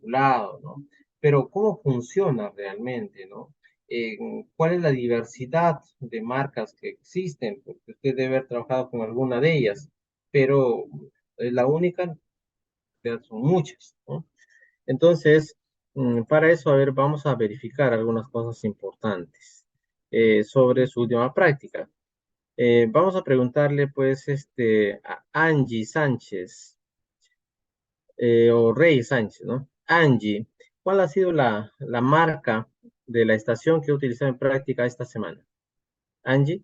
matriculado, ¿no? Pero ¿cómo funciona realmente, ¿no? ¿Cuál es la diversidad de marcas que existen? Porque usted debe haber trabajado con alguna de ellas, pero la única, son muchas, ¿no? Entonces, para eso, a ver, vamos a verificar algunas cosas importantes sobre su última práctica. Vamos a preguntarle, pues, a Angie Sánchez, o Rey Sánchez, ¿no? Angie, ¿cuál ha sido la marca de la estación que he utilizado en práctica esta semana? Angie,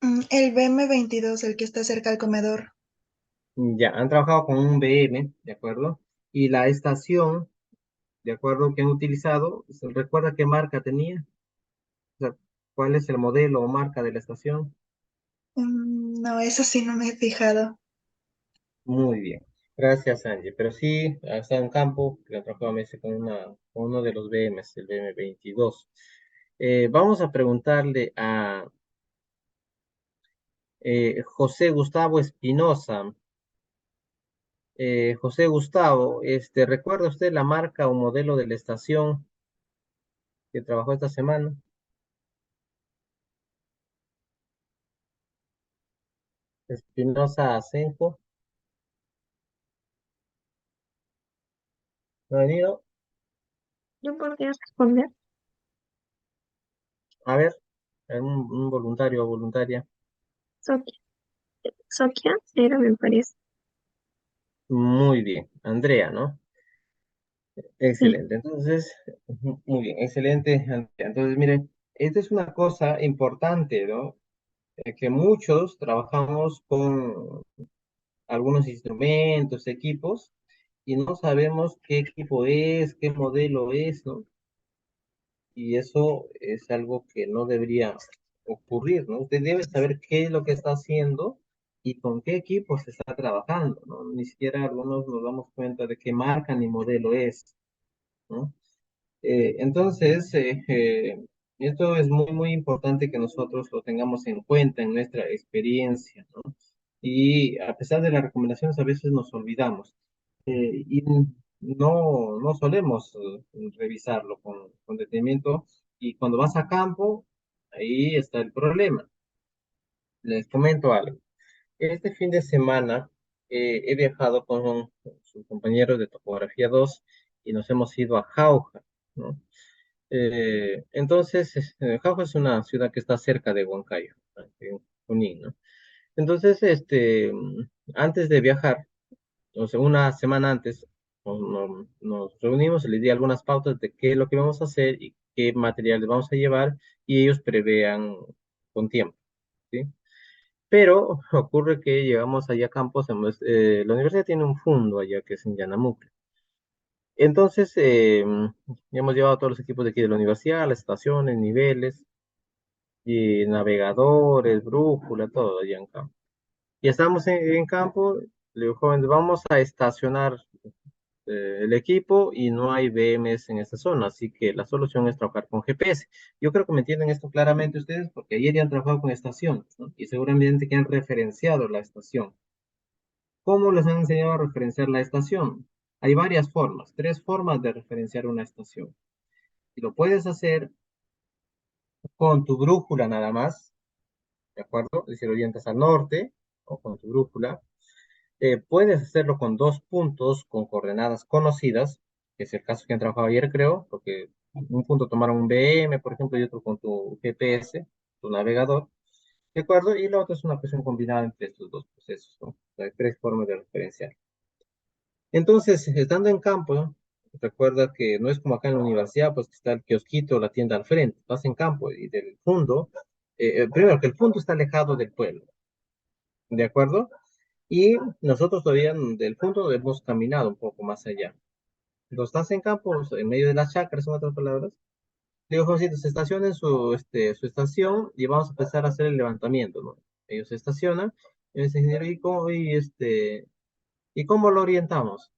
El BM22, el que está cerca al comedor. ya, han trabajado con un BM, ¿de acuerdo? Y la estación, ¿de acuerdo? Que han utilizado, ¿recuerda qué marca tenía? O sea, ¿cuál es el modelo o marca de la estación? No, eso sí no me he fijado. Muy bien. Gracias, Angie. Pero sí, está en campo, que trabajaba meses con uno de los BMs, el BM22. Vamos a preguntarle a José Gustavo Espinosa. José Gustavo, ¿recuerda usted la marca o modelo de la estación que trabajó esta semana? Espinosa Asenjo. ¿No ha venido? Yo podría responder. A ver, un voluntario o voluntaria. Sokia. Sokia era, me parece. Muy bien. Andrea, ¿no? Sí. Excelente. Entonces, muy bien, excelente, Andrea. Entonces, miren, esta es una cosa importante, ¿no? Que muchos trabajamos con algunos instrumentos, equipos, y no sabemos qué equipo es, qué modelo es, ¿no? Y eso es algo que no debería ocurrir, ¿no? Usted debe saber qué es lo que está haciendo y con qué equipo se está trabajando, ¿no? Ni siquiera algunos nos damos cuenta de qué marca ni modelo es, ¿no? Entonces, esto es muy, muy importante que nosotros lo tengamos en cuenta en nuestra experiencia, ¿no? Y a pesar de las recomendaciones, a veces nos olvidamos y no solemos revisarlo con detenimiento. Y cuando vas a campo, ahí está el problema. Les comento algo. Este fin de semana he viajado con sus compañeros de Topografía 2 y nos hemos ido a Jauja, ¿no? Jauja es una ciudad que está cerca de Huancayo, en Junín, ¿no? Entonces, antes de viajar, o sea, una semana antes, nos reunimos y les di algunas pautas de qué es lo que vamos a hacer y qué materiales vamos a llevar, y ellos prevean con tiempo, ¿sí? Pero ocurre que llegamos allá a campos, la universidad tiene un fondo allá que es en Yanamucle. Entonces, hemos llevado todos los equipos de aquí de la universidad, las estaciones, niveles, y navegadores, brújula, todo allá en campo. Y estamos en campo, le digo, jóvenes, vamos a estacionar el equipo y no hay BMS en esta zona, así que la solución es trabajar con GPS. Yo creo que me entienden esto claramente ustedes, porque ayer ya han trabajado con estaciones, ¿no? Y seguramente que han referenciado la estación. ¿Cómo les han enseñado a referenciar la estación? Hay varias formas, tres formas de referenciar una estación. Y lo puedes hacer con tu brújula nada más, ¿de acuerdo? Es decir, orientas al norte o con tu brújula. Puedes hacerlo con dos puntos con coordenadas conocidas, que es el caso que han trabajado ayer, creo, porque un punto tomaron un BM, por ejemplo, y otro con tu GPS, tu navegador, ¿de acuerdo? Y la otra es una cuestión combinada entre estos dos procesos, ¿no? Hay tres formas de referenciar. Entonces, estando en campo, ¿no? Recuerda que no es como acá en la universidad, pues que está el kiosquito, la tienda al frente, vas en campo y del fondo, primero que el punto está alejado del pueblo, ¿de acuerdo? Y nosotros todavía del punto hemos caminado un poco más allá. Cuando estás en campo, en medio de las chacras, en otras palabras, digo, Josito, se estaciona en su estación y vamos a empezar a hacer el levantamiento, ¿no? Ellos se estacionan y me dicen, ingeniero, ¿y cómo lo orientamos?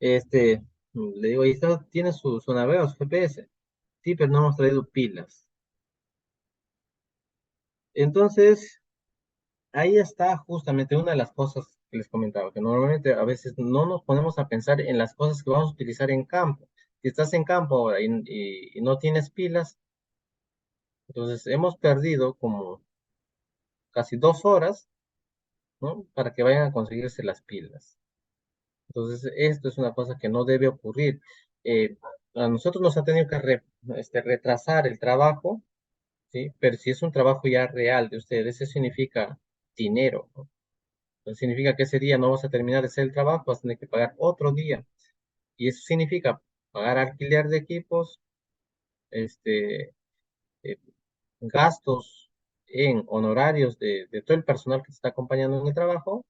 Le digo, ahí está, tiene su navegador, su GPS. Sí, pero no hemos traído pilas. Entonces, ahí está justamente una de las cosas que les comentaba, que normalmente a veces no nos ponemos a pensar en las cosas que vamos a utilizar en campo. Si estás en campo ahora y no tienes pilas, entonces hemos perdido como casi 2 horas, ¿no? Para que vayan a conseguirse las pilas. Entonces, esto es una cosa que no debe ocurrir. Eh, a nosotros nos ha tenido que retrasar el trabajo, ¿sí? Pero si es un trabajo ya real de ustedes, eso significa dinero, ¿no? Entonces, significa que ese día no vas a terminar de hacer el trabajo, vas a tener que pagar otro día. Y eso significa pagar alquiler de equipos, este, eh, gastos en honorarios de todo el personal que te está acompañando en el trabajo,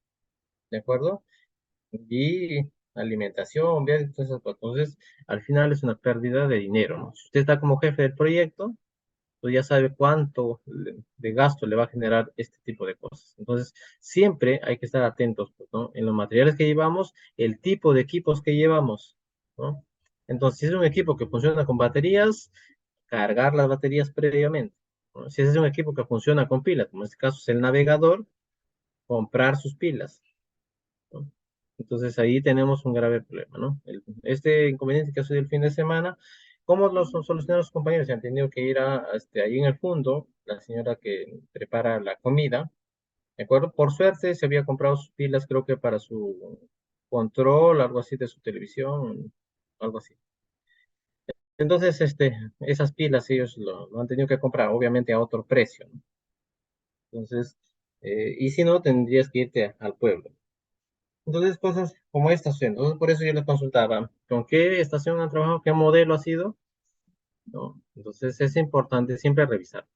¿de acuerdo? Y alimentación, viajes, todas esas cosas. Entonces, al final es una pérdida de dinero, ¿no? Si usted está como jefe del proyecto, pues ya sabe cuánto de gasto le va a generar este tipo de cosas. Entonces, siempre hay que estar atentos, pues, ¿no? En los materiales que llevamos, el tipo de equipos que llevamos, ¿no? Entonces, si es un equipo que funciona con baterías, cargar las baterías previamente, ¿no? Si es un equipo que funciona con pilas, como en este caso es el navegador, comprar sus pilas, ¿no? Entonces ahí tenemos un grave problema, ¿no? Este inconveniente que ha sido el fin de semana, ¿cómo lo solucionaron los compañeros? Se han tenido que ir ahí en el fondo, la señora que prepara la comida, ¿de acuerdo? Por suerte se había comprado sus pilas, creo que para su control, algo así de su televisión, algo así. Entonces, esas pilas ellos lo han tenido que comprar, obviamente a otro precio, ¿no? Entonces, y si no, tendrías que irte al pueblo. Entonces, cosas como estas, entonces por eso yo les consultaba, ¿con qué estación han trabajado? ¿Qué modelo ha sido? ¿No? Entonces es importante siempre revisar.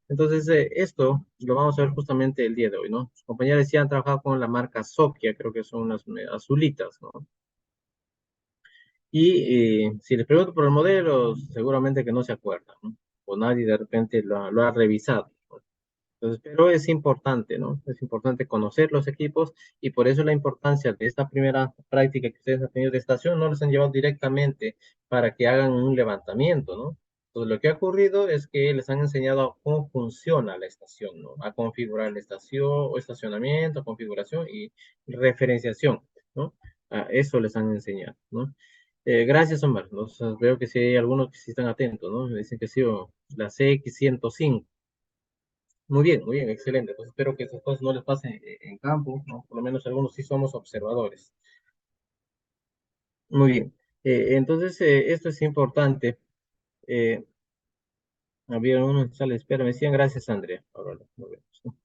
Entonces, esto lo vamos a ver justamente el día de hoy, ¿no? Sus compañeros ya han trabajado con la marca Sokia, creo que son unas azulitas, ¿no? Y si les pregunto por el modelo, seguramente que no se acuerdan, ¿no? O nadie de repente lo ha revisado, ¿no? Entonces, pero es importante, ¿no? Es importante conocer los equipos y por eso la importancia de esta primera práctica que ustedes han tenido de estación, no los han llevado directamente para que hagan un levantamiento, ¿no? Entonces, lo que ha ocurrido es que les han enseñado cómo funciona la estación, ¿no? A configurar la estación, o estacionamiento, configuración y referenciación, ¿no? A eso les han enseñado, ¿no? Gracias, Omar. Veo que sí hay algunos que sí están atentos, ¿no? Me dicen que sí, la CX105. Muy bien, excelente. Pues espero que esas cosas no les pasen en campo, ¿no? Por lo menos algunos sí somos observadores. Muy bien. Entonces, esto es importante. Eh, Había uno en sala de espera. Me decían gracias, Andrea. Ahora lo vemos, ¿no?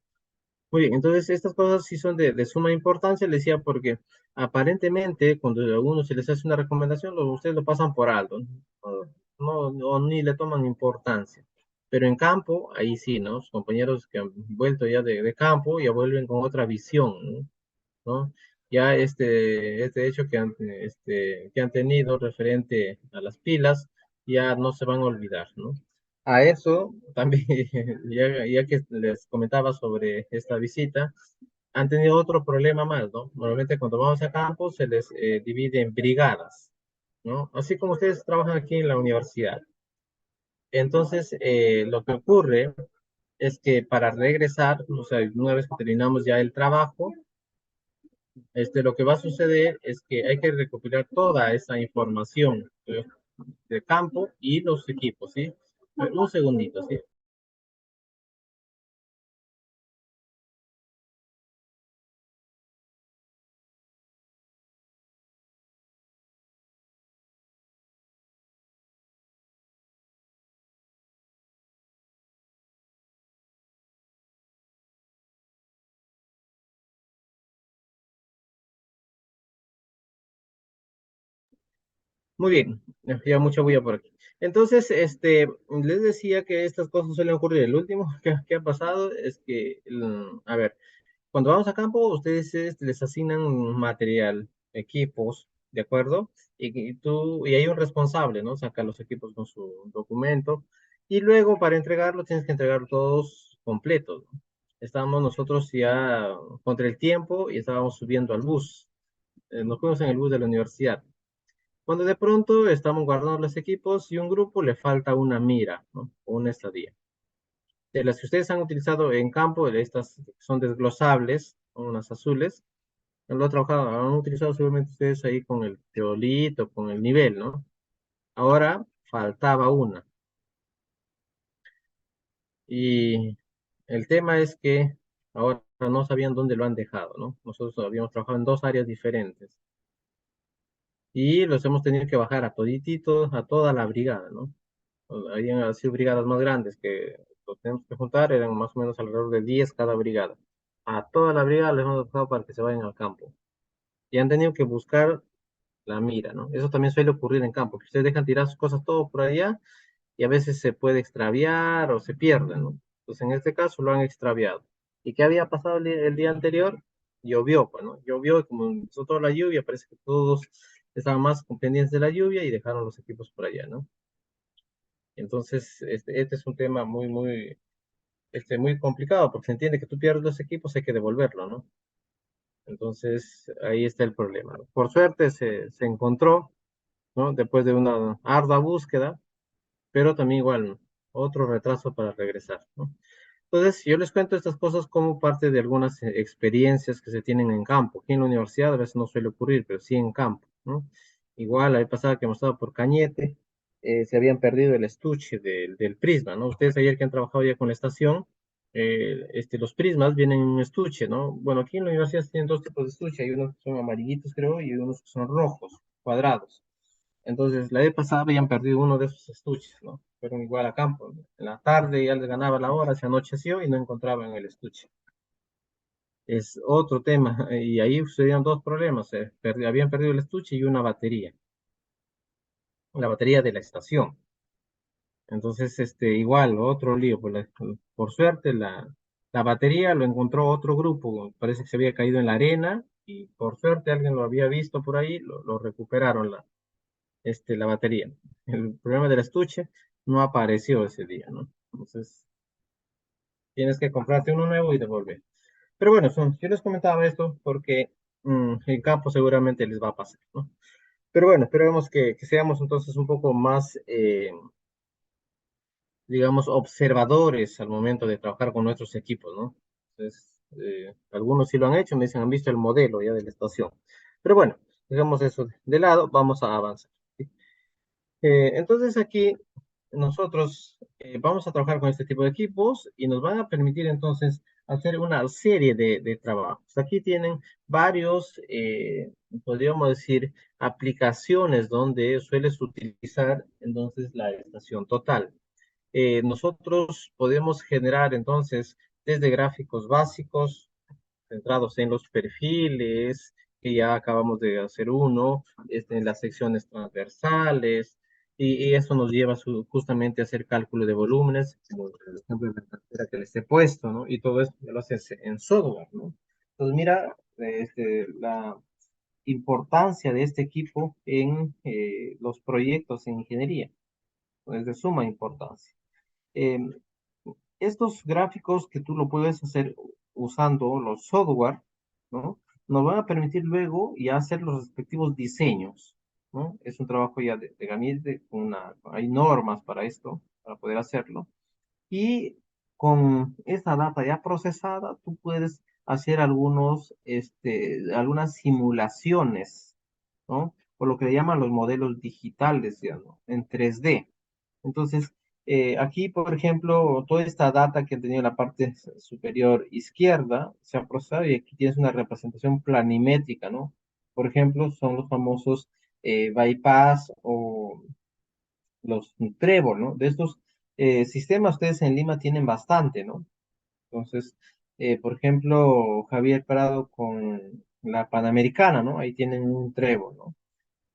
Muy bien, entonces estas cosas sí son de suma importancia, le decía, porque aparentemente cuando a uno se les hace una recomendación, ustedes lo pasan por alto, ni le toman importancia. Pero en campo, ahí sí, ¿no? Los compañeros que han vuelto ya de campo ya vuelven con otra visión, ¿no? ¿No? Ya este hecho que han tenido referente a las pilas, ya no se van a olvidar, ¿no? A eso también, ya que les comentaba sobre esta visita, han tenido otro problema más, ¿no? Normalmente cuando vamos a campo se les divide en brigadas, ¿no? Así como ustedes trabajan aquí en la universidad. Entonces, lo que ocurre es que para regresar, o sea, una vez que terminamos ya el trabajo, lo que va a suceder es que hay que recopilar toda esa información de campo y los equipos, ¿sí? Un segundito, ¿sí? Muy bien, ya mucha bulla por aquí. Entonces, les decía que estas cosas suelen ocurrir. El último que ha pasado es que, a ver, cuando vamos a campo, ustedes les asignan un material, equipos, ¿de acuerdo? Y hay un responsable, ¿no? Saca los equipos con su documento y luego para entregarlo tienes que entregar todos completos, ¿no? Estábamos nosotros ya contra el tiempo y estábamos subiendo al bus. Nos fuimos en el bus de la universidad. Cuando de pronto estamos guardando los equipos y un grupo le falta una mira, ¿no? O una estadía. De las que ustedes han utilizado en campo, de estas son desglosables, unas azules, Lo ha trabajado, han utilizado seguramente ustedes ahí con el teolito, con el nivel, ¿no? Ahora faltaba una. Y el tema es que ahora no sabían dónde lo han dejado, ¿no? Nosotros habíamos trabajado en dos áreas diferentes y los hemos tenido que bajar a todititos, a toda la brigada, ¿no? Habían sido brigadas más grandes que los tenemos que juntar, eran más o menos alrededor de 10 cada brigada. A toda la brigada les hemos dejado para que se vayan al campo. Y han tenido que buscar la mira, ¿no? Eso también suele ocurrir en campo, que ustedes dejan tirar sus cosas todo por allá y a veces se puede extraviar o se pierden, ¿no? Pues en este caso lo han extraviado. ¿Y qué había pasado el día anterior? Llovió, pues, ¿no? Llovió y como empezó toda la lluvia, parece que todos estaban más pendientes de la lluvia y dejaron los equipos por allá, ¿no? Entonces, este es un tema muy complicado, porque se entiende que tú pierdes los equipos, hay que devolverlo, ¿no? Entonces, ahí está el problema, ¿no? Por suerte se encontró, ¿no? Después de una ardua búsqueda, pero también igual otro retraso para regresar, ¿no? Entonces, yo les cuento estas cosas como parte de algunas experiencias que se tienen en campo. Aquí en la universidad a veces no suele ocurrir, pero sí en campo, ¿no? Igual, ahí pasaba que hemos estado por Cañete, se habían perdido el estuche del prisma, ¿no? Ustedes ayer que han trabajado ya con la estación, los prismas vienen en un estuche, ¿no? Bueno, aquí en la universidad tienen dos tipos de estuche, hay unos que son amarillitos, creo, y unos que son rojos, cuadrados. Entonces, la vez pasada habían perdido uno de esos estuches, ¿no? Fueron igual a campo, ¿no? En la tarde ya les ganaba la hora, se anocheció y no encontraban el estuche. Es otro tema, y ahí sucedieron dos problemas. Habían perdido el estuche y una batería, la batería de la estación. Entonces, igual, otro lío. Por suerte, la batería lo encontró otro grupo, parece que se había caído en la arena, y por suerte alguien lo había visto por ahí, lo recuperaron la batería. El problema del estuche no apareció ese día, ¿no? Entonces, tienes que comprarte uno nuevo y devolver. Pero bueno, yo les comentaba esto porque en campo seguramente les va a pasar, ¿no? Pero bueno, esperemos que seamos entonces un poco más, digamos, observadores al momento de trabajar con nuestros equipos, ¿no? Entonces, algunos sí lo han hecho, me dicen, han visto el modelo ya de la estación. Pero bueno, dejemos eso de lado, vamos a avanzar. ¿Sí? Entonces aquí nosotros vamos a trabajar con este tipo de equipos y nos van a permitir entonces hacer una serie de trabajos. Aquí tienen varios, podríamos decir, aplicaciones donde sueles utilizar entonces la estación total. Nosotros podemos generar entonces desde gráficos básicos, centrados en los perfiles, que ya acabamos de hacer uno, en las secciones transversales, y eso nos lleva justamente a hacer cálculo de volúmenes, como el ejemplo de la cartera que les he puesto, ¿no? Y todo esto ya lo haces en software, ¿no? Entonces, mira, la importancia de este equipo en los proyectos en ingeniería, es de suma importancia. Eh, Estos gráficos que tú lo puedes hacer usando los software, ¿no? Nos van a permitir luego ya hacer los respectivos diseños, ¿no? Es un trabajo ya de gabinete, hay normas para esto, para poder hacerlo. Y con esta data ya procesada, tú puedes hacer algunas simulaciones, ¿no? Por lo que le llaman los modelos digitales, ya, ¿no? En 3D. Entonces, aquí, por ejemplo, toda esta data que han tenido en la parte superior izquierda se ha procesado y aquí tienes una representación planimétrica, ¿no? Por ejemplo, son los famosos bypass o los Trevor, ¿no? De estos sistemas ustedes en Lima tienen bastante, ¿no? Entonces, por ejemplo, Javier Prado con la Panamericana, ¿no? Ahí tienen un Trevor, ¿no?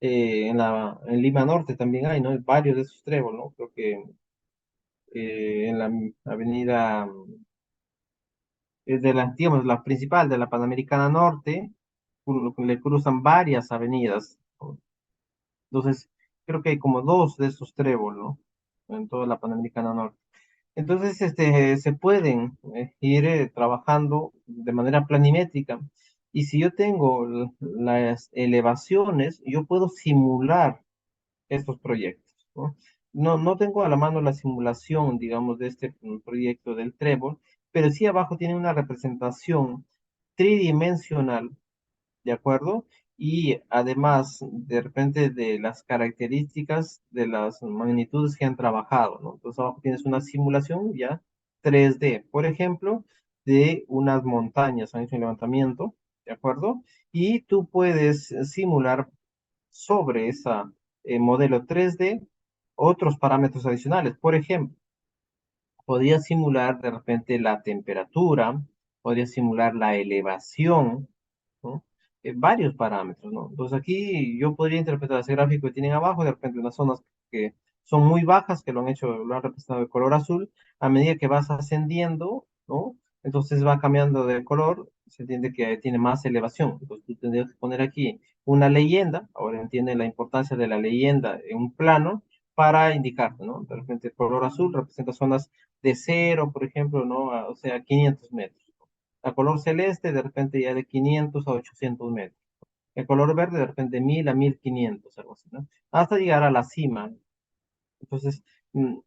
En Lima Norte también hay, ¿no? Varios de esos Trevor, ¿no? Creo que en la avenida, es digamos, la principal de la Panamericana Norte, le cruzan varias avenidas, ¿no? Entonces, creo que hay como dos de esos Trevor, ¿no? En toda la Panamericana Norte. Entonces, se pueden ir trabajando de manera planimétrica. Y si yo tengo las elevaciones, yo puedo simular estos proyectos, ¿no? No tengo a la mano la simulación, digamos, de este proyecto del Trébol, pero sí abajo tiene una representación tridimensional ¿de acuerdo? Y además, de repente, de las características de las magnitudes que han trabajado, ¿no? Entonces, abajo tienes una simulación ya 3D, por ejemplo, de unas montañas, han hecho un levantamiento, ¿de acuerdo? Y tú puedes simular sobre esa modelo 3D otros parámetros adicionales. Por ejemplo, podría simular de repente la temperatura, podría simular la elevación, ¿no? Varios parámetros, ¿no? Entonces aquí yo podría interpretar ese gráfico que tienen abajo, de repente unas zonas que son muy bajas, que lo han hecho, lo han representado de color azul, a medida que vas ascendiendo, ¿no? Entonces va cambiando de color, se entiende que tiene más elevación. Entonces tú tendrías que poner aquí una leyenda, ahora entiende la importancia de la leyenda en un plano para indicarte, ¿no? De repente el color azul representa zonas de cero, por ejemplo, ¿no? O sea, 500 metros. A color celeste, de repente ya de 500 a 800 metros. El color verde, de repente 1000 a 1500, algo así, ¿no? Hasta llegar a la cima. Entonces,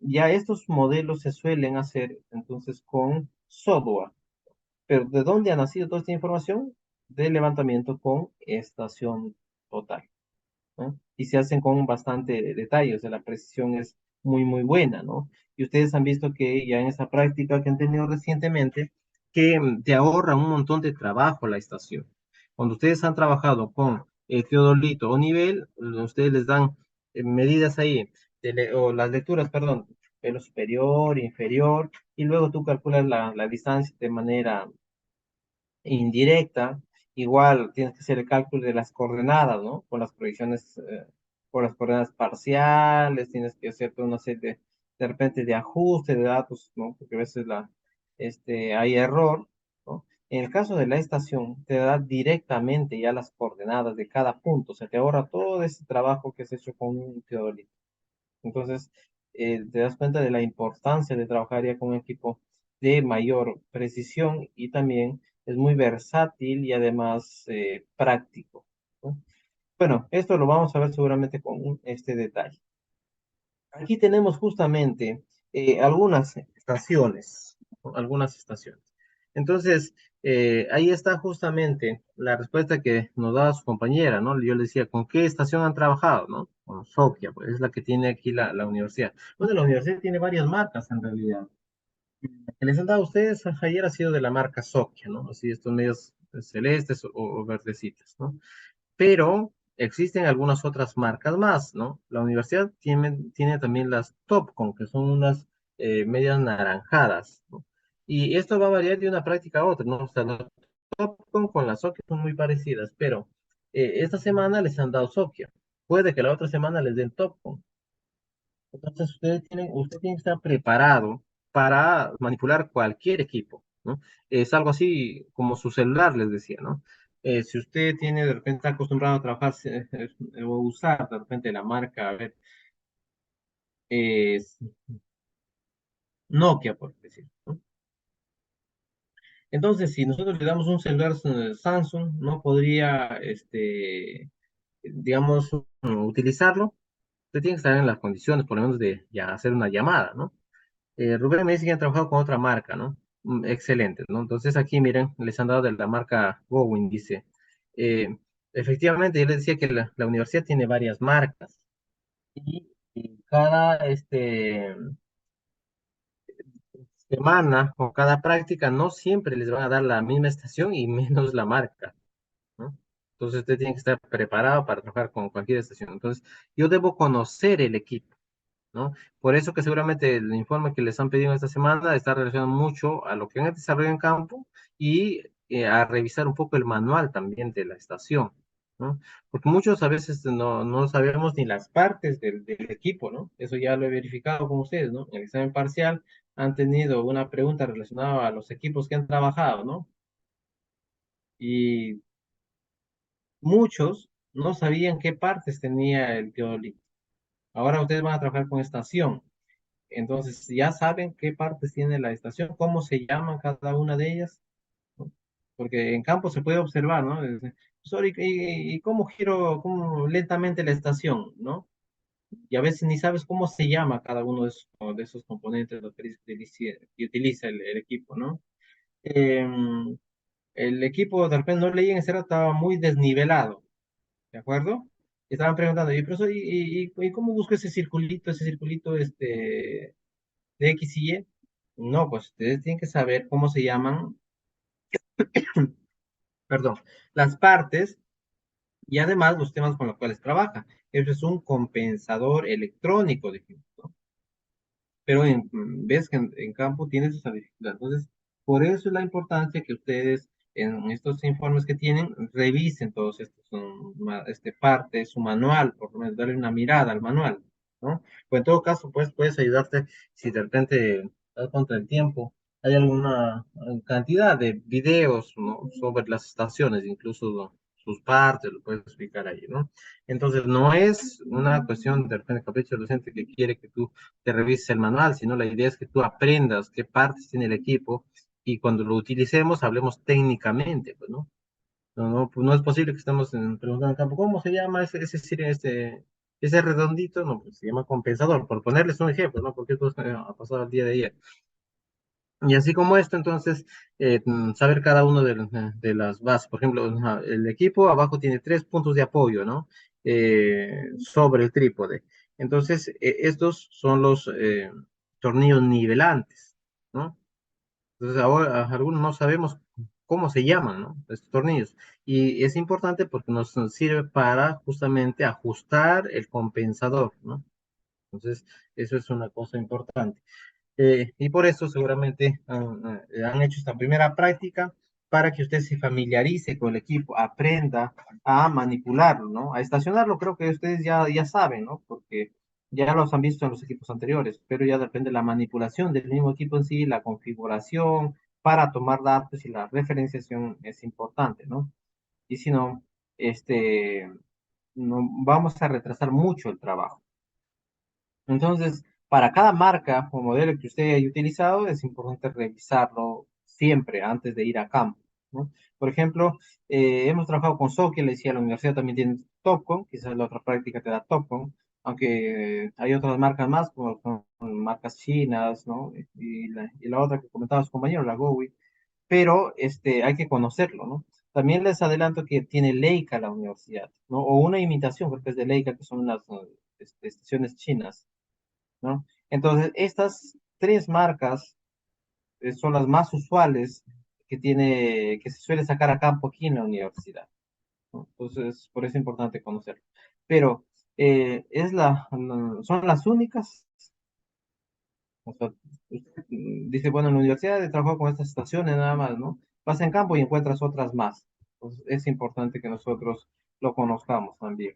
ya estos modelos se suelen hacer entonces con software. Pero ¿de dónde ha nacido toda esta información? Del levantamiento con estación total, ¿no? Y se hacen con bastante detalle, o sea, la precisión es muy, muy buena, ¿no? Y ustedes han visto que ya en esta práctica que han tenido recientemente, que te ahorra un montón de trabajo la estación. Cuando ustedes han trabajado con teodolito o nivel, ustedes les dan medidas ahí, o las lecturas, perdón, pelo superior, inferior, y luego tú calculas la distancia de manera indirecta, igual tienes que hacer el cálculo de las coordenadas, ¿no? Con las proyecciones, con las coordenadas parciales, tienes que hacer toda una serie de repente de ajuste de datos, ¿no? Porque a veces hay error, ¿no? En el caso de la estación, te da directamente ya las coordenadas de cada punto, o sea, te ahorra todo ese trabajo que has hecho con un teodolito. Entonces, te das cuenta de la importancia de trabajar ya con un equipo de mayor precisión y también es muy versátil y además práctico, ¿no? Bueno, esto lo vamos a ver seguramente con este detalle. Aquí tenemos justamente algunas estaciones, ¿no? Algunas estaciones. Entonces, ahí está justamente la respuesta que nos daba su compañera, ¿no? Yo le decía, ¿con qué estación han trabajado, no? Con Sokia, pues es la que tiene aquí la universidad. Bueno, la universidad tiene varias marcas en realidad. La que les han dado a ustedes ayer ha sido de la marca Sokia, ¿no? Así estos medios celestes o verdecitos, ¿no? Pero existen algunas otras marcas más, ¿no? La universidad tiene también las Topcon, que son unas medias naranjadas, ¿no? Y esto va a variar de una práctica a otra, ¿no? O sea, las Topcon con las Sokia son muy parecidas, pero esta semana les han dado Sokia. Puede que la otra semana les den Topcon. Entonces, usted tiene que estar preparado para manipular cualquier equipo, ¿no? Es algo así como su celular, les decía, ¿no? Si usted tiene de repente está acostumbrado a trabajar o usar de repente la marca, a ver, es Nokia, por decir, ¿no? Entonces, si nosotros le damos un celular Samsung, no podría, digamos, utilizarlo. Usted tiene que estar en las condiciones, por lo menos, de ya hacer una llamada, ¿no? Rubén me dice que han trabajado con otra marca, ¿no? Excelente, ¿no? Entonces aquí, miren, les han dado de la marca Gowin, dice. Eh, Efectivamente, yo les decía que la universidad tiene varias marcas y cada semana o cada práctica no siempre les van a dar la misma estación y menos la marca, ¿no? Entonces usted tiene que estar preparado para trabajar con cualquier estación. Entonces, yo debo conocer el equipo, ¿no? Por eso que seguramente el informe que les han pedido esta semana está relacionado mucho a lo que han desarrollado en campo y a revisar un poco el manual también de la estación, ¿no? Porque muchos a veces no sabemos ni las partes del equipo, ¿no? Eso ya lo he verificado con ustedes, ¿no? En el examen parcial han tenido una pregunta relacionada a los equipos que han trabajado, ¿no? Y muchos no sabían qué partes tenía el teolito. Ahora ustedes van a trabajar con estación. Entonces, ya saben qué partes tiene la estación, cómo se llaman cada una de ellas, ¿no? Porque en campo se puede observar, ¿no? Sorry, y cómo giro cómo lentamente la estación, ¿no? Y a veces ni sabes cómo se llama cada uno de esos componentes que utiliza el equipo, ¿no? el equipo de repente no leía en ese rato, estaba muy desnivelado, ¿de acuerdo? Y estaban preguntando, y profesor, ¿y cómo busco ese circulito, de X y Y? No, pues ustedes tienen que saber cómo se llaman, perdón, las partes y además los temas con los cuales trabaja. Eso es un compensador electrónico, dijimos, ¿no? Pero ves que en campo tienes esa dificultad. Entonces, por eso es la importancia que ustedes en estos informes que tienen revisen todos estos partes, su manual, por lo menos darle una mirada al manual, ¿no? O en todo caso, pues puedes ayudarte si de repente estás contra el tiempo. Hay alguna cantidad de videos, ¿no? Sobre las estaciones, incluso sus partes, lo puedes explicar ahí, ¿no? Entonces, no es una cuestión de repente capricho del docente que quiere que tú te revises el manual, sino la idea es que tú aprendas qué partes tiene el equipo y cuando lo utilicemos hablemos técnicamente, pues, ¿no? Pues no es posible que estemos preguntando en campo, ¿cómo se llama ese redondito? No, pues se llama compensador, por ponerles un ejemplo, ¿no? Porque esto ha pasado el día de ayer. Y así como esto, entonces, saber cada uno de las bases. Por ejemplo, el equipo abajo tiene 3 puntos de apoyo, ¿no? Sobre el trípode. Entonces, estos son los tornillos nivelantes, ¿no? Entonces, ahora algunos no sabemos cómo se llaman, ¿no? Estos tornillos. Y es importante porque nos sirve para justamente ajustar el compensador, ¿no? Entonces, eso es una cosa importante. Y por eso seguramente han hecho esta primera práctica para que usted se familiarice con el equipo, aprenda a manipularlo, ¿no? A estacionarlo, creo que ustedes ya saben, ¿no? Porque ya los han visto en los equipos anteriores, pero ya depende de la manipulación del mismo equipo en sí, la configuración para tomar datos y la referenciación es importante, ¿no? Y si no, este, no, vamos a retrasar mucho el trabajo. Entonces, para cada marca o modelo que usted haya utilizado, es importante revisarlo siempre antes de ir a campo, ¿no? Por ejemplo, hemos trabajado con Socket, le decía, la universidad también tiene Topcon, quizás la otra práctica te da Topcon, aunque hay otras marcas más, como son marcas chinas, ¿no? Y la otra que comentaba su compañero, la GOWI, pero hay que conocerlo, ¿no? También les adelanto que tiene Leica la universidad, ¿no? O una imitación, porque es de Leica, que son unas estaciones chinas, ¿no? Entonces, estas tres marcas son las más usuales que se suele sacar a campo aquí en la universidad, ¿no? Entonces, por eso es importante conocerlo. Pero, son las únicas, o sea, usted, dice, bueno, en la universidad he trabajado con estas estaciones nada más, ¿no? Vas en campo y encuentras otras más. Entonces, es importante que nosotros lo conozcamos también.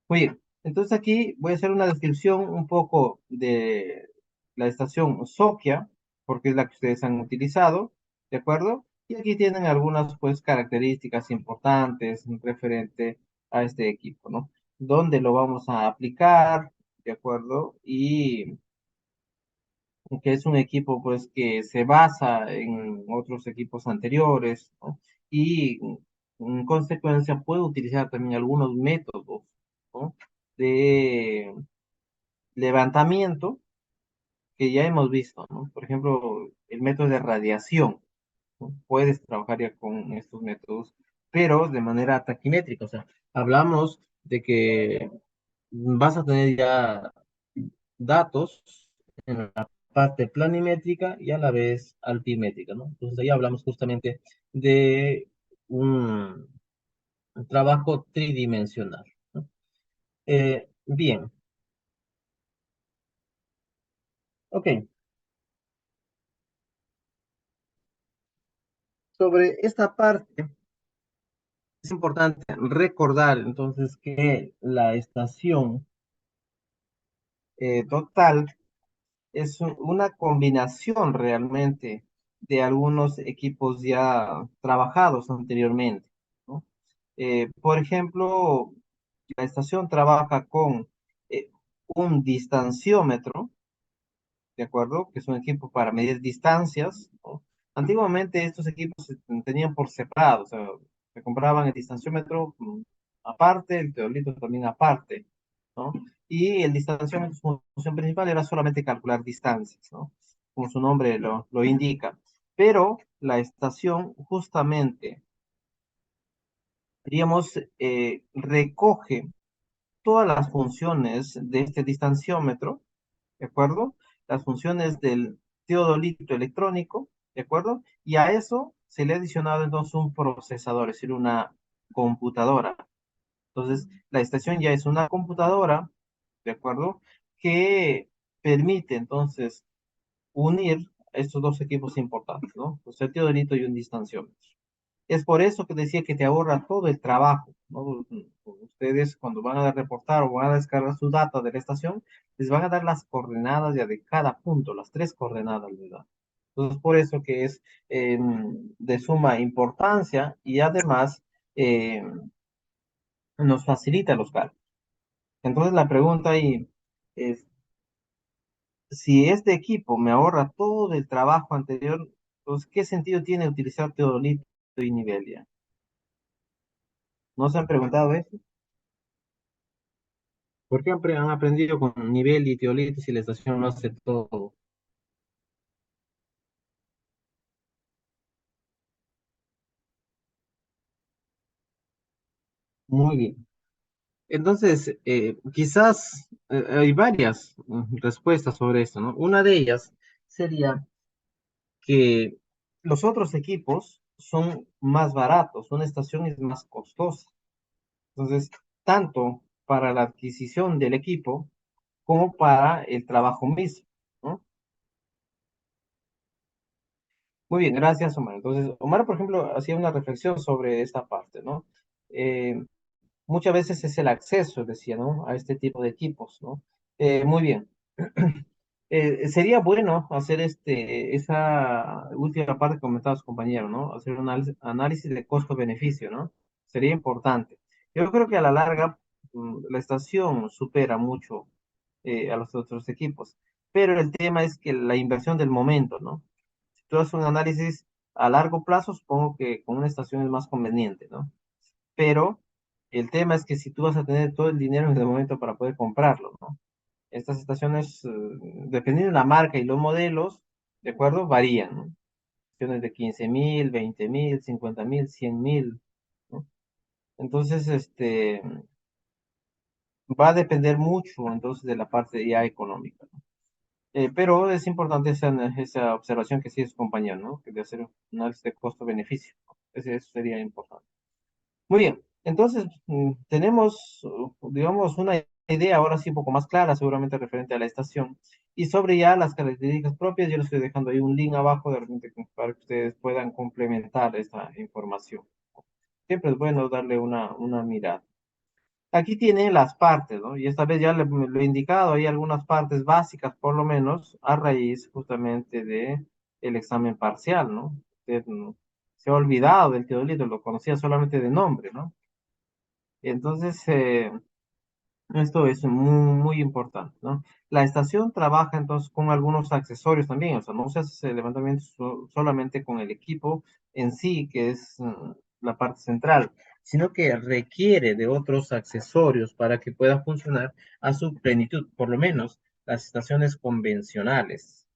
Muy bien, entonces aquí voy a hacer una descripción un poco de la estación Sokia, porque es la que ustedes han utilizado, ¿de acuerdo? Y aquí tienen algunas, pues, características importantes referente a este equipo, ¿no? Dónde lo vamos a aplicar, ¿de acuerdo? Y que es un equipo, pues, que se basa en otros equipos anteriores, ¿no? Y en consecuencia puede utilizar también algunos métodos, ¿no? De levantamiento que ya hemos visto, ¿no? Por ejemplo, el método de radiación, ¿no? Puedes trabajar ya con estos métodos, pero de manera taquimétrica, o sea, hablamos de que vas a tener ya datos en la parte planimétrica y a la vez altimétrica, ¿no? Entonces ahí hablamos justamente de un trabajo tridimensional, ¿no? Bien, ok. Sobre esta parte es importante recordar entonces que la estación total es una combinación realmente de algunos equipos ya trabajados anteriormente, ¿no? Por ejemplo, la estación trabaja con eh, un distanciómetro, ¿de acuerdo? Que es un equipo para medir distancias, ¿no? Antiguamente estos equipos se tenían por separado, o sea, se compraban el distanciómetro aparte, el teodolito también aparte, ¿no? Y el distanciómetro, su función principal era solamente calcular distancias, ¿no? Como su nombre lo indica. Pero la estación justamente, diríamos, recoge todas las funciones de este distanciómetro, ¿de acuerdo? Las funciones del teodolito electrónico, ¿de acuerdo? Y a eso se le ha adicionado entonces un procesador, es decir, una computadora. Entonces, la estación ya es una computadora, ¿de acuerdo? Que permite entonces unir estos dos equipos importantes, ¿no? Pues el teodolito y un distanciómetro. Es por eso que decía que te ahorra todo el trabajo, ¿no? Ustedes cuando van a reportar o van a descargar su data de la estación, les van a dar las coordenadas ya de cada punto, las tres coordenadas les dan. Entonces, por eso que es de suma importancia y además nos facilita los cálculos. Entonces, la pregunta ahí es, si este equipo me ahorra todo el trabajo anterior, pues, ¿qué sentido tiene utilizar teodolito y nivelia? ¿No se han preguntado eso? ¿Por qué han aprendido con nivel y teolito si la estación no hace todo? Muy bien. Entonces, quizás hay varias respuestas sobre esto, ¿no? Una de ellas sería que los otros equipos son más baratos, una estación es más costosa. Entonces, tanto para la adquisición del equipo como para el trabajo mismo, ¿no? Muy bien, gracias, Omar. Entonces, Omar, por ejemplo, hacía una reflexión sobre esta parte, ¿no? Eh, Muchas veces es el acceso, decía, ¿no? A este tipo de equipos, ¿no? Muy bien. Sería bueno hacer esa última parte que comentabas, compañero, ¿no? Hacer un análisis de costo-beneficio, ¿no? Sería importante. Yo creo que a la larga la estación supera mucho a los otros equipos, pero el tema es que la inversión del momento, ¿no? Si tú haces un análisis a largo plazo, supongo que con una estación es más conveniente, ¿no? Pero el tema es que si tú vas a tener todo el dinero en el momento para poder comprarlo, ¿no? Estas estaciones, dependiendo de la marca y los modelos, ¿de acuerdo? Varían, ¿no? Estaciones de 15.000, 20.000, 50.000, 100.000, ¿no? Entonces, va a depender mucho entonces de la parte ya económica, ¿no? Pero es importante esa observación que sí es compañero, ¿no? Que de hacer un análisis de costo-beneficio. Eso sería importante. Muy bien, entonces tenemos, digamos, una idea ahora sí un poco más clara, seguramente referente a la estación. Y sobre ya las características propias, yo les estoy dejando ahí un link abajo de repente para que ustedes puedan complementar esta información. Siempre es bueno darle una mirada. Aquí tienen las partes, ¿no? Y esta vez ya lo he indicado, hay algunas partes básicas, por lo menos, a raíz justamente de el examen parcial, ¿no? Usted se ha olvidado del teodolito, lo conocía solamente de nombre, ¿no? Entonces, esto es muy importante, ¿no? La estación trabaja entonces con algunos accesorios también, o sea, no se hace el levantamiento solamente con el equipo en sí, que es la parte central, sino que requiere de otros accesorios para que pueda funcionar a su plenitud, por lo menos las estaciones convencionales,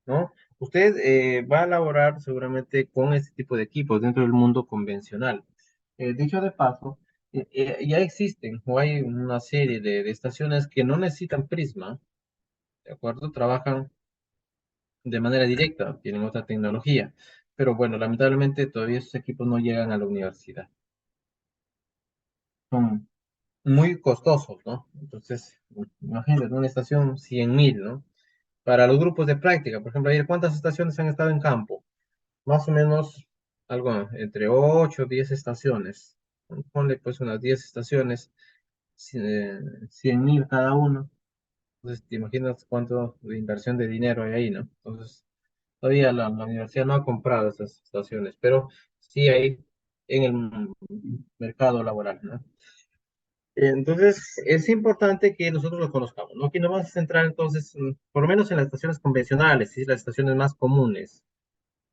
¿no? Usted va a laborar seguramente con este tipo de equipos dentro del mundo convencional. Dicho de paso, ya existen o hay una serie de estaciones que no necesitan prisma, ¿de acuerdo? Trabajan de manera directa, tienen otra tecnología, pero bueno, lamentablemente todavía esos equipos no llegan a la universidad. Son muy costosos, ¿no? Entonces, imagínate, una estación 100.000, ¿no? Para los grupos de práctica, por ejemplo, ayer, ¿cuántas estaciones han estado en campo? Más o menos algo entre 8 o 10 estaciones. Ponle pues unas 10 estaciones, 100.000 cada uno. Entonces, te imaginas cuánto de inversión de dinero hay ahí, ¿no? Entonces, todavía la universidad no ha comprado esas estaciones, pero sí hay en el mercado laboral, ¿no? Entonces, es importante que nosotros lo conozcamos, ¿no? Aquí nos vamos a centrar entonces, por lo menos en las estaciones convencionales, ¿sí? Las estaciones más comunes,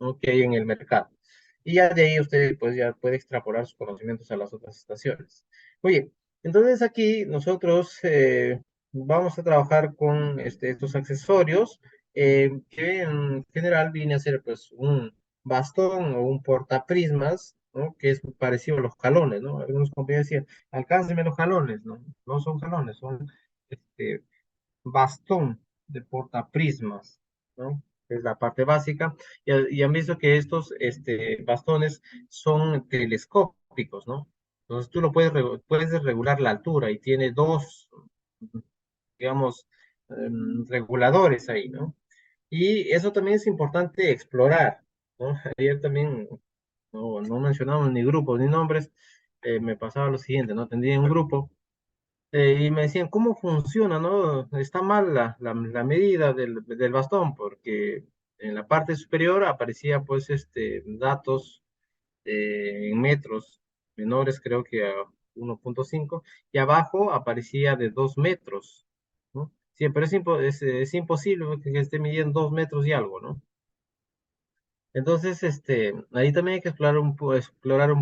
¿no? Que hay en el mercado. Y ya de ahí usted pues ya puede extrapolar sus conocimientos a las otras estaciones. Oye, entonces aquí nosotros vamos a trabajar con estos accesorios que en general viene a ser pues bastón o un portaprismas, ¿no? Que es parecido a los jalones, ¿no? Algunos compañeros decían, alcánceme los jalones, ¿no? No son jalones, son este, bastón de portaprismas, ¿no? Es la parte básica. Y han visto que estos bastones son telescópicos, ¿no? Entonces tú lo puedes regular la altura y tiene dos, digamos, reguladores ahí, ¿no? Y eso también es importante explorar, ¿no? Ayer también no mencionamos ni grupos ni nombres, me pasaba lo siguiente, ¿no? Tendría un grupo y me decían, ¿cómo funciona, no? Está mal la medida del bastón, porque en la parte superior aparecía, pues, datos en metros menores, creo que a 1,5, y abajo aparecía de 2 metros, ¿no? Sí, pero es imposible que esté midiendo 2 metros y algo, ¿no? Entonces, ahí también hay que explorar un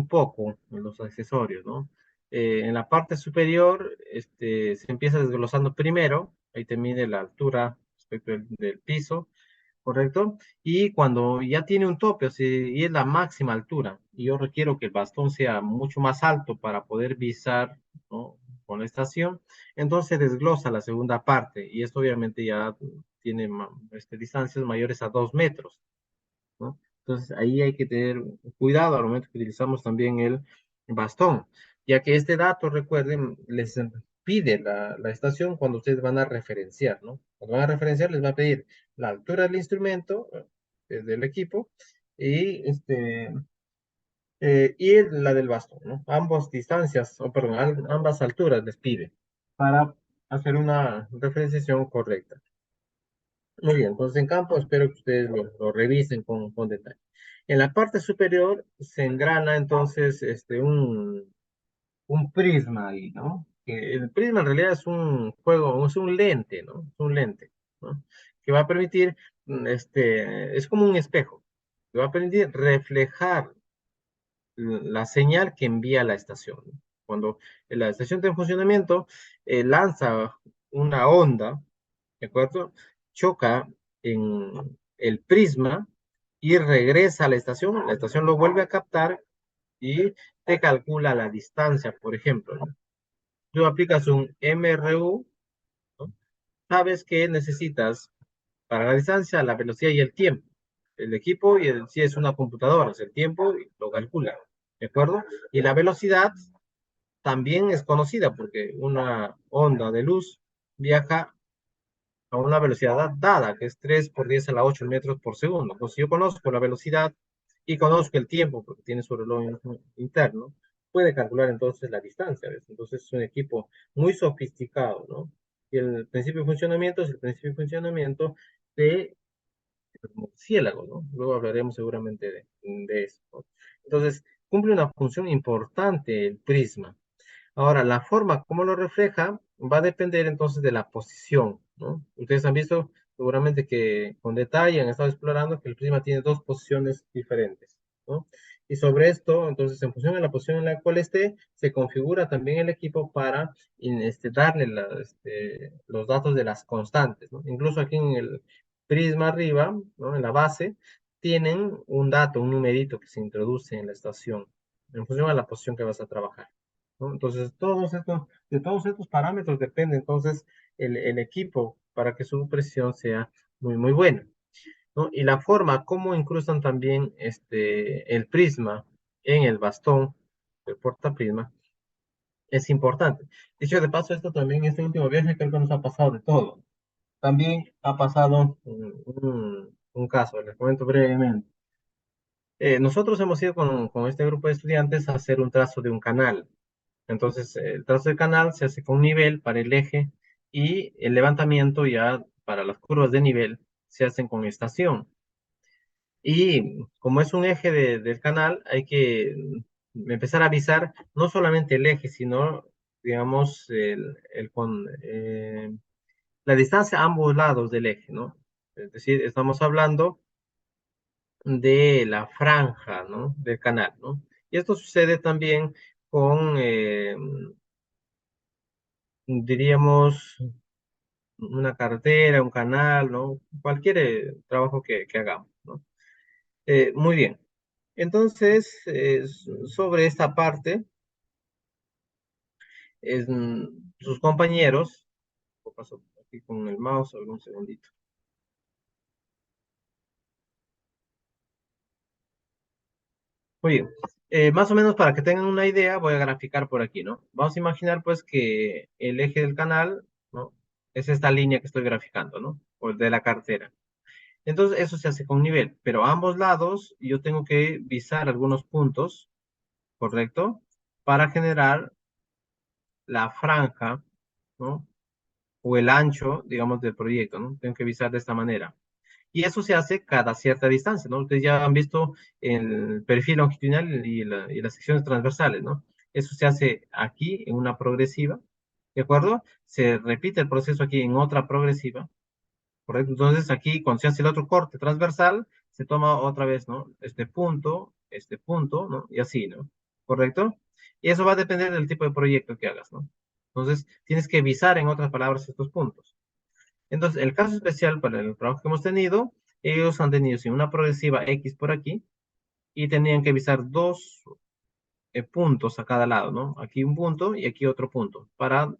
poco los accesorios, ¿no? En la parte superior, se empieza desglosando primero, ahí te mide la altura respecto del piso, ¿correcto? Y cuando ya tiene un tope, o sea, y es la máxima altura, y yo requiero que el bastón sea mucho más alto para poder visar, ¿no? Con la estación, entonces desglosa la segunda parte, y esto obviamente ya tiene distancias mayores a 2 metros, ¿no? Entonces ahí hay que tener cuidado al momento que utilizamos también el bastón, ya que este dato, recuerden, les pide la estación cuando ustedes van a referenciar, ¿no? Cuando van a referenciar les va a pedir la altura del instrumento, del equipo, y, la del bastón, ¿no? Ambas distancias, o perdón, ambas alturas les pide para hacer una referenciación correcta. Muy bien, entonces en campo espero que ustedes lo revisen con detalle. En la parte superior se engrana entonces un prisma ahí, ¿no? Que el prisma en realidad es un juego, es un lente, ¿no? Es un lente, ¿no? Que va a permitir, es como un espejo, que va a permitir reflejar la señal que envía la estación, ¿no? Cuando la estación está en funcionamiento, lanza una onda, ¿de acuerdo? Choca en el prisma y regresa a la estación lo vuelve a captar y te calcula la distancia, por ejemplo, ¿no? Tú aplicas un MRU, ¿no? Sabes que necesitas para la distancia, la velocidad y el tiempo. El equipo, si es una computadora, es el tiempo y lo calcula, ¿de acuerdo? Y la velocidad también es conocida porque una onda de luz viaja a una velocidad dada, que es 3 por 10 a la 8 metros por segundo. Entonces, si yo conozco la velocidad y conozco el tiempo, porque tiene su reloj interno, puede calcular entonces la distancia, ¿ves? Entonces, es un equipo muy sofisticado, ¿no? Y el principio de funcionamiento es el principio de funcionamiento de murciélago, ¿no? Luego hablaremos seguramente de eso, ¿no? Entonces, cumple una función importante el prisma. Ahora, la forma como lo refleja va a depender entonces de la posición, ¿no? Ustedes han visto seguramente que con detalle han estado explorando que el prisma tiene dos posiciones diferentes, ¿no? Y sobre esto, entonces, en función de la posición en la cual esté, se configura también el equipo para darle los datos de las constantes, ¿no? Incluso aquí en el prisma arriba, ¿no? En la base, tienen un dato, un numerito que se introduce en la estación en función a la posición que vas a trabajar, ¿no? Entonces, de todos estos parámetros depende entonces el equipo para que su precisión sea muy, muy buena, ¿no? Y la forma como incrustan también el prisma en el bastón, el portaprisma, es importante. Dicho de paso, esto también, este último viaje creo que nos ha pasado de todo. También ha pasado un caso, les comento brevemente. Nosotros hemos ido con este grupo de estudiantes a hacer un trazo de un canal. Entonces, el trazo del canal se hace con nivel para el eje y el levantamiento ya para las curvas de nivel se hacen con estación. Y como es un eje del canal, hay que empezar a avisar no solamente el eje, sino, digamos, la distancia a ambos lados del eje, ¿no? Es decir, estamos hablando de la franja, ¿no? Del canal, ¿no? Y esto sucede también con, diríamos, una carretera, un canal, ¿no? Cualquier trabajo que hagamos, ¿no? Muy bien. Entonces, sobre esta parte, sus compañeros, lo paso aquí con el mouse, algún segundito. Muy bien. Más o menos para que tengan una idea, voy a graficar por aquí, ¿no? Vamos a imaginar pues que el eje del canal, ¿no? Es esta línea que estoy graficando, ¿no? O el de la cartera. Entonces, eso se hace con nivel, pero a ambos lados yo tengo que visar algunos puntos, ¿correcto? Para generar la franja, ¿no? O el ancho, digamos, del proyecto, ¿no? Tengo que visar de esta manera. Y eso se hace cada cierta distancia, ¿no? Ustedes ya han visto el perfil longitudinal y las secciones transversales, ¿no? Eso se hace aquí en una progresiva, ¿de acuerdo? Se repite el proceso aquí en otra progresiva, ¿correcto? Entonces aquí cuando se hace el otro corte transversal, se toma otra vez, ¿no? Este punto, ¿no? Y así, ¿no? ¿Correcto? Y eso va a depender del tipo de proyecto que hagas, ¿no? Entonces tienes que visar, en otras palabras, estos puntos. Entonces, el caso especial para el trabajo que hemos tenido, ellos han tenido sí, una progresiva X por aquí y tenían que visar dos puntos a cada lado, ¿no? Aquí un punto y aquí otro punto, para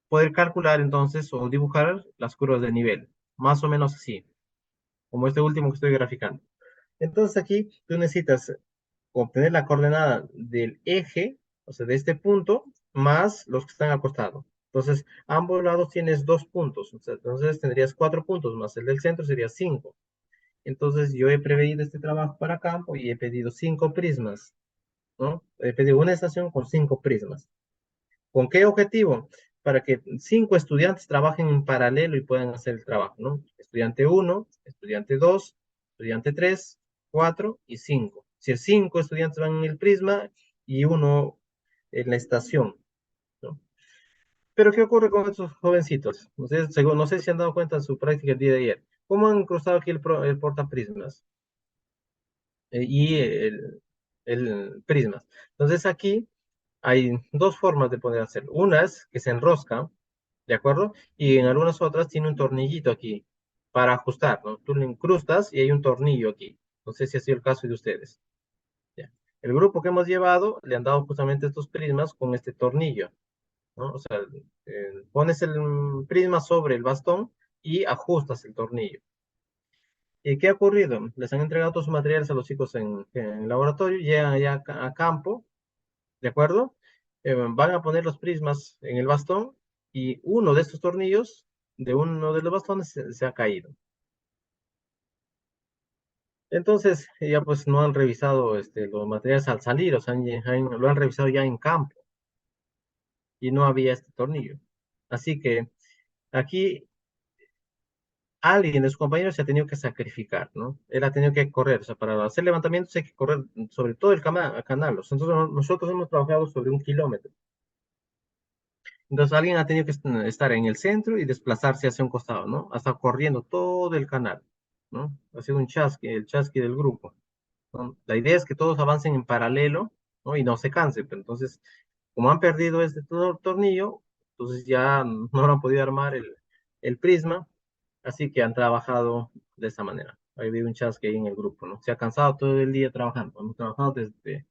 poder calcular entonces o dibujar las curvas de nivel, más o menos así, como este último que estoy graficando. Entonces aquí tú necesitas obtener la coordenada del eje, o sea, de este punto, más los que están al costado. Entonces, ambos lados tienes dos puntos, o sea, entonces tendrías 4 puntos, más el del centro sería 5. Entonces, yo he preveído este trabajo para campo y he pedido 5 prismas, ¿no? He pedido una estación con 5 prismas. ¿Con qué objetivo? Para que 5 estudiantes trabajen en paralelo y puedan hacer el trabajo, ¿no? Estudiante 1, estudiante 2, estudiante 3, 4 y 5. Si 5 estudiantes van en el prisma y uno en la estación, ¿no? Pero ¿qué ocurre con estos jovencitos? Ustedes, no sé si han dado cuenta en su práctica el día de ayer. ¿Cómo han cruzado aquí el portaprismas? Y el prismas. Entonces aquí hay dos formas de poder hacerlo. Una es que se enrosca, ¿de acuerdo? Y en algunas otras tiene un tornillito aquí para ajustar, ¿no? Tú lo incrustas y hay un tornillo aquí. No sé si ha sido el caso de ustedes. Ya. El grupo que hemos llevado le han dado justamente estos prismas con este tornillo, ¿no? O sea, pones el prisma sobre el bastón y ajustas el tornillo. ¿Y qué ha ocurrido? Les han entregado todos sus materiales a los chicos en el laboratorio, llegan allá a campo, ¿de acuerdo? Van a poner los prismas en el bastón y uno de estos tornillos de uno de los bastones se ha caído. Entonces, ya pues no han revisado los materiales al salir, o sea, lo han revisado ya en campo y no había este tornillo. Así que aquí alguien de sus compañeros se ha tenido que sacrificar, ¿no? Él ha tenido que correr, o sea, para hacer levantamientos hay que correr sobre todo el canal. Nosotros hemos trabajado sobre 1 kilómetro. Entonces alguien ha tenido que estar en el centro y desplazarse hacia un costado, ¿no? Hasta corriendo todo el canal, ¿no? Ha sido un chasqui, el chasqui del grupo, ¿no? La idea es que todos avancen en paralelo, ¿no? Y no se cansen, pero entonces, como han perdido este tornillo, entonces ya no han podido armar el prisma, así que han trabajado de esta manera. Ha habido un chasqui ahí en el grupo, ¿no? Se ha cansado todo el día trabajando. Hemos trabajado desde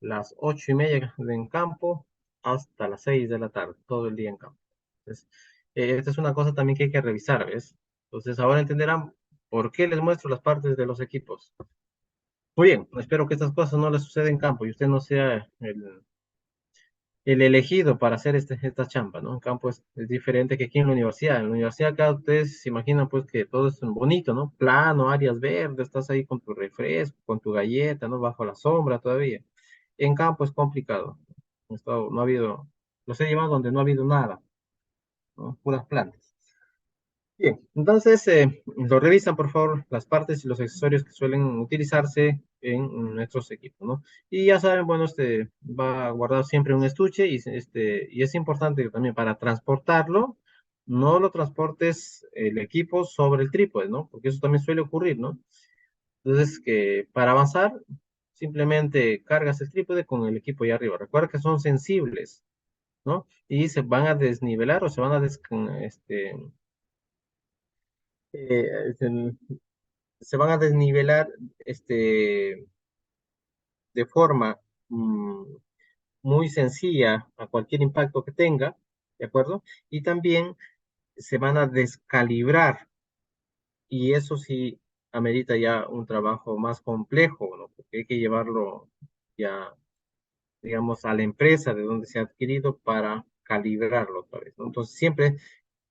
las 8:30 en campo hasta las 6 de la tarde, todo el día en campo. Entonces, esta es una cosa también que hay que revisar, ¿ves? Entonces, ahora entenderán por qué les muestro las partes de los equipos. Muy bien, espero que estas cosas no les sucedan en campo y usted no sea el elegido para hacer esta chamba, ¿no? En campo es diferente que aquí en la universidad. En la universidad acá ustedes se imaginan pues que todo es bonito, ¿no? Plano, áreas verdes, estás ahí con tu refresco, con tu galleta, ¿no? Bajo la sombra todavía. En campo es complicado. No ha habido, los he llevado donde no ha habido nada, ¿no? Puras plantas. Bien, entonces lo revisan por favor las partes y los accesorios que suelen utilizarse en nuestros equipos, ¿no? Y ya saben, bueno, va guardado siempre un estuche y es importante también para transportarlo, no lo transportes el equipo sobre el trípode, ¿no? Porque eso también suele ocurrir, ¿no? Entonces, que para avanzar, simplemente cargas el trípode con el equipo ahí arriba. Recuerda que son sensibles, ¿no? Y se van a desnivelar o se van a se van a desnivelar de forma mm, muy sencilla a cualquier impacto que tenga, ¿de acuerdo? Y también se van a descalibrar, y eso sí amerita ya un trabajo más complejo, ¿no? Porque hay que llevarlo ya, digamos, a la empresa de donde se ha adquirido para calibrarlo otra vez, ¿no? Entonces siempre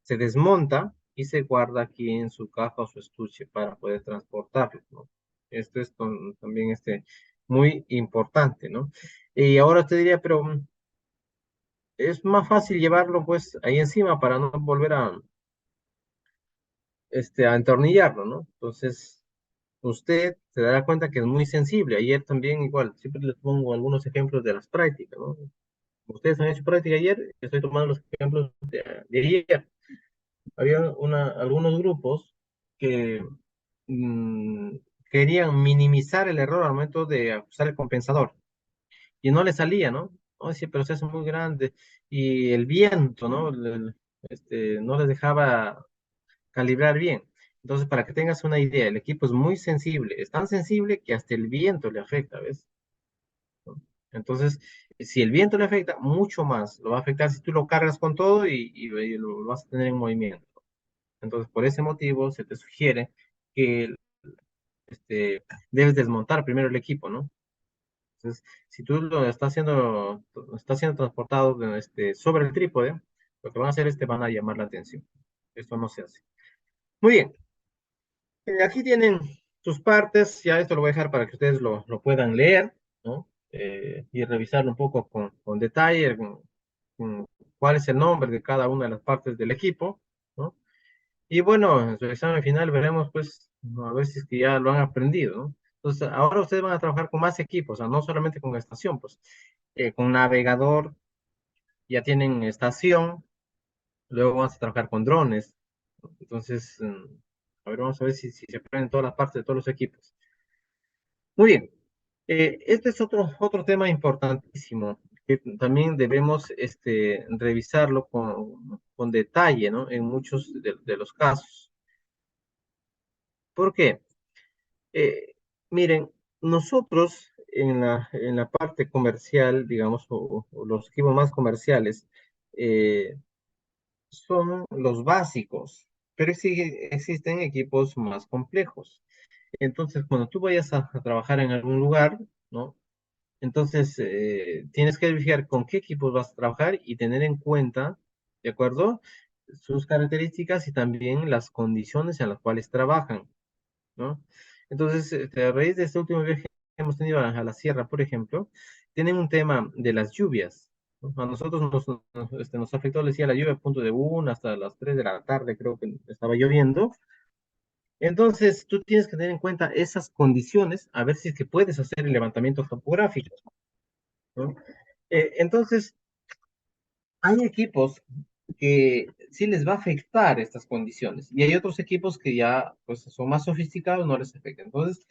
se desmonta y se guarda aquí en su caja o su estuche para poder transportarlo, ¿no? Esto es también muy importante, ¿no? Y ahora te diría, pero es más fácil llevarlo pues ahí encima para no volver a entornillarlo, ¿no? Entonces, usted se dará cuenta que es muy sensible. Ayer también igual, siempre les pongo algunos ejemplos de las prácticas, ¿no? Ustedes han hecho práctica ayer, estoy tomando los ejemplos de ayer. Había algunos grupos que mm, querían minimizar el error al momento de usar el compensador y no le salía, ¿no? Oh, sí, pero se hace muy grande y el viento, ¿no? No les dejaba calibrar bien. Entonces, para que tengas una idea, el equipo es muy sensible, es tan sensible que hasta el viento le afecta, ¿ves? ¿No? Entonces, si el viento le afecta, mucho más lo va a afectar si tú lo cargas con todo y lo vas a tener en movimiento. Entonces, por ese motivo, se te sugiere que debes desmontar primero el equipo, ¿no? Entonces, si tú está siendo transportado sobre el trípode, lo que van a hacer es te van a llamar la atención. Esto no se hace. Muy bien. Aquí tienen sus partes, ya esto lo voy a dejar para que ustedes lo puedan leer, ¿no? Y revisarlo un poco con detalle, con cuál es el nombre de cada una de las partes del equipo, ¿no? Y bueno, en su examen final veremos, pues, a ver si es que ya lo han aprendido, ¿no? Entonces, ahora ustedes van a trabajar con más equipos, o sea, no solamente con estación, pues, con navegador, ya tienen estación, luego vamos a trabajar con drones. Entonces, a ver, vamos a ver si se aprenden todas las partes de todos los equipos. Muy bien. Este es otro tema importantísimo que también debemos revisarlo con detalle, ¿no? En muchos de los casos. ¿Por qué? Eh, Miren, nosotros en la parte comercial, digamos, o los equipos más comerciales, eh, son los básicos, pero sí existen equipos más complejos. Entonces, cuando tú vayas a trabajar en algún lugar, ¿no? Entonces, tienes que verificar con qué equipos vas a trabajar y tener en cuenta, ¿de acuerdo? Sus características y también las condiciones en las cuales trabajan, ¿no? Entonces, a raíz de este último viaje que hemos tenido a la sierra, por ejemplo, tienen un tema de las lluvias, ¿no? A nosotros nos afectó, le decía, la lluvia a punto de 1 hasta las 3 de la tarde, creo que estaba lloviendo. Entonces, tú tienes que tener en cuenta esas condiciones, a ver si es que puedes hacer el levantamiento topográfico, ¿no? Entonces, hay equipos que sí les va a afectar estas condiciones y hay otros equipos que ya pues, son más sofisticados, no les afecta. Entonces,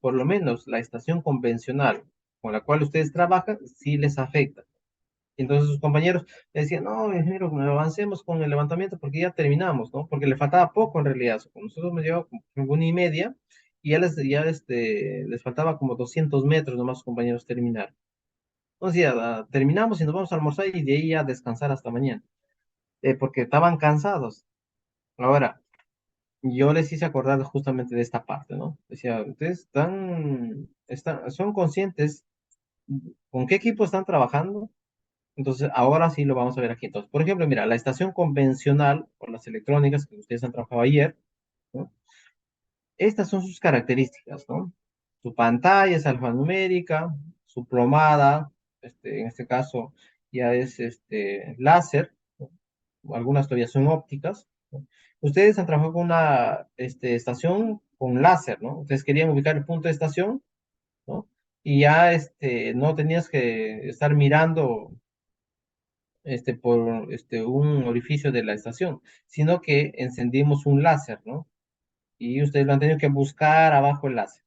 por lo menos la estación convencional con la cual ustedes trabajan sí les afecta. Entonces sus compañeros le decían, no, ingeniero, avancemos con el levantamiento porque ya terminamos, ¿no? Porque le faltaba poco en realidad. Nosotros me llevaba como 1 y media y les faltaba como 200 metros nomás sus compañeros terminar. Entonces ya terminamos y nos vamos a almorzar y de ahí a descansar hasta mañana, porque estaban cansados. Ahora, yo les hice acordar justamente de esta parte, ¿no? Decía, ustedes son conscientes con qué equipo están trabajando. Entonces, ahora sí lo vamos a ver aquí. Entonces, por ejemplo, mira, la estación convencional por las electrónicas que ustedes han trabajado ayer, ¿no? Estas son sus características, ¿no? Su pantalla es alfanumérica, su plomada, en este caso ya es láser, ¿no? Algunas todavía son ópticas, ¿no? Ustedes han trabajado con una estación con láser, ¿no? Ustedes querían ubicar el punto de estación, ¿no? Y ya no tenías que estar mirando por un orificio de la estación, sino que encendimos un láser, ¿no? Y ustedes lo han tenido que buscar abajo el láser.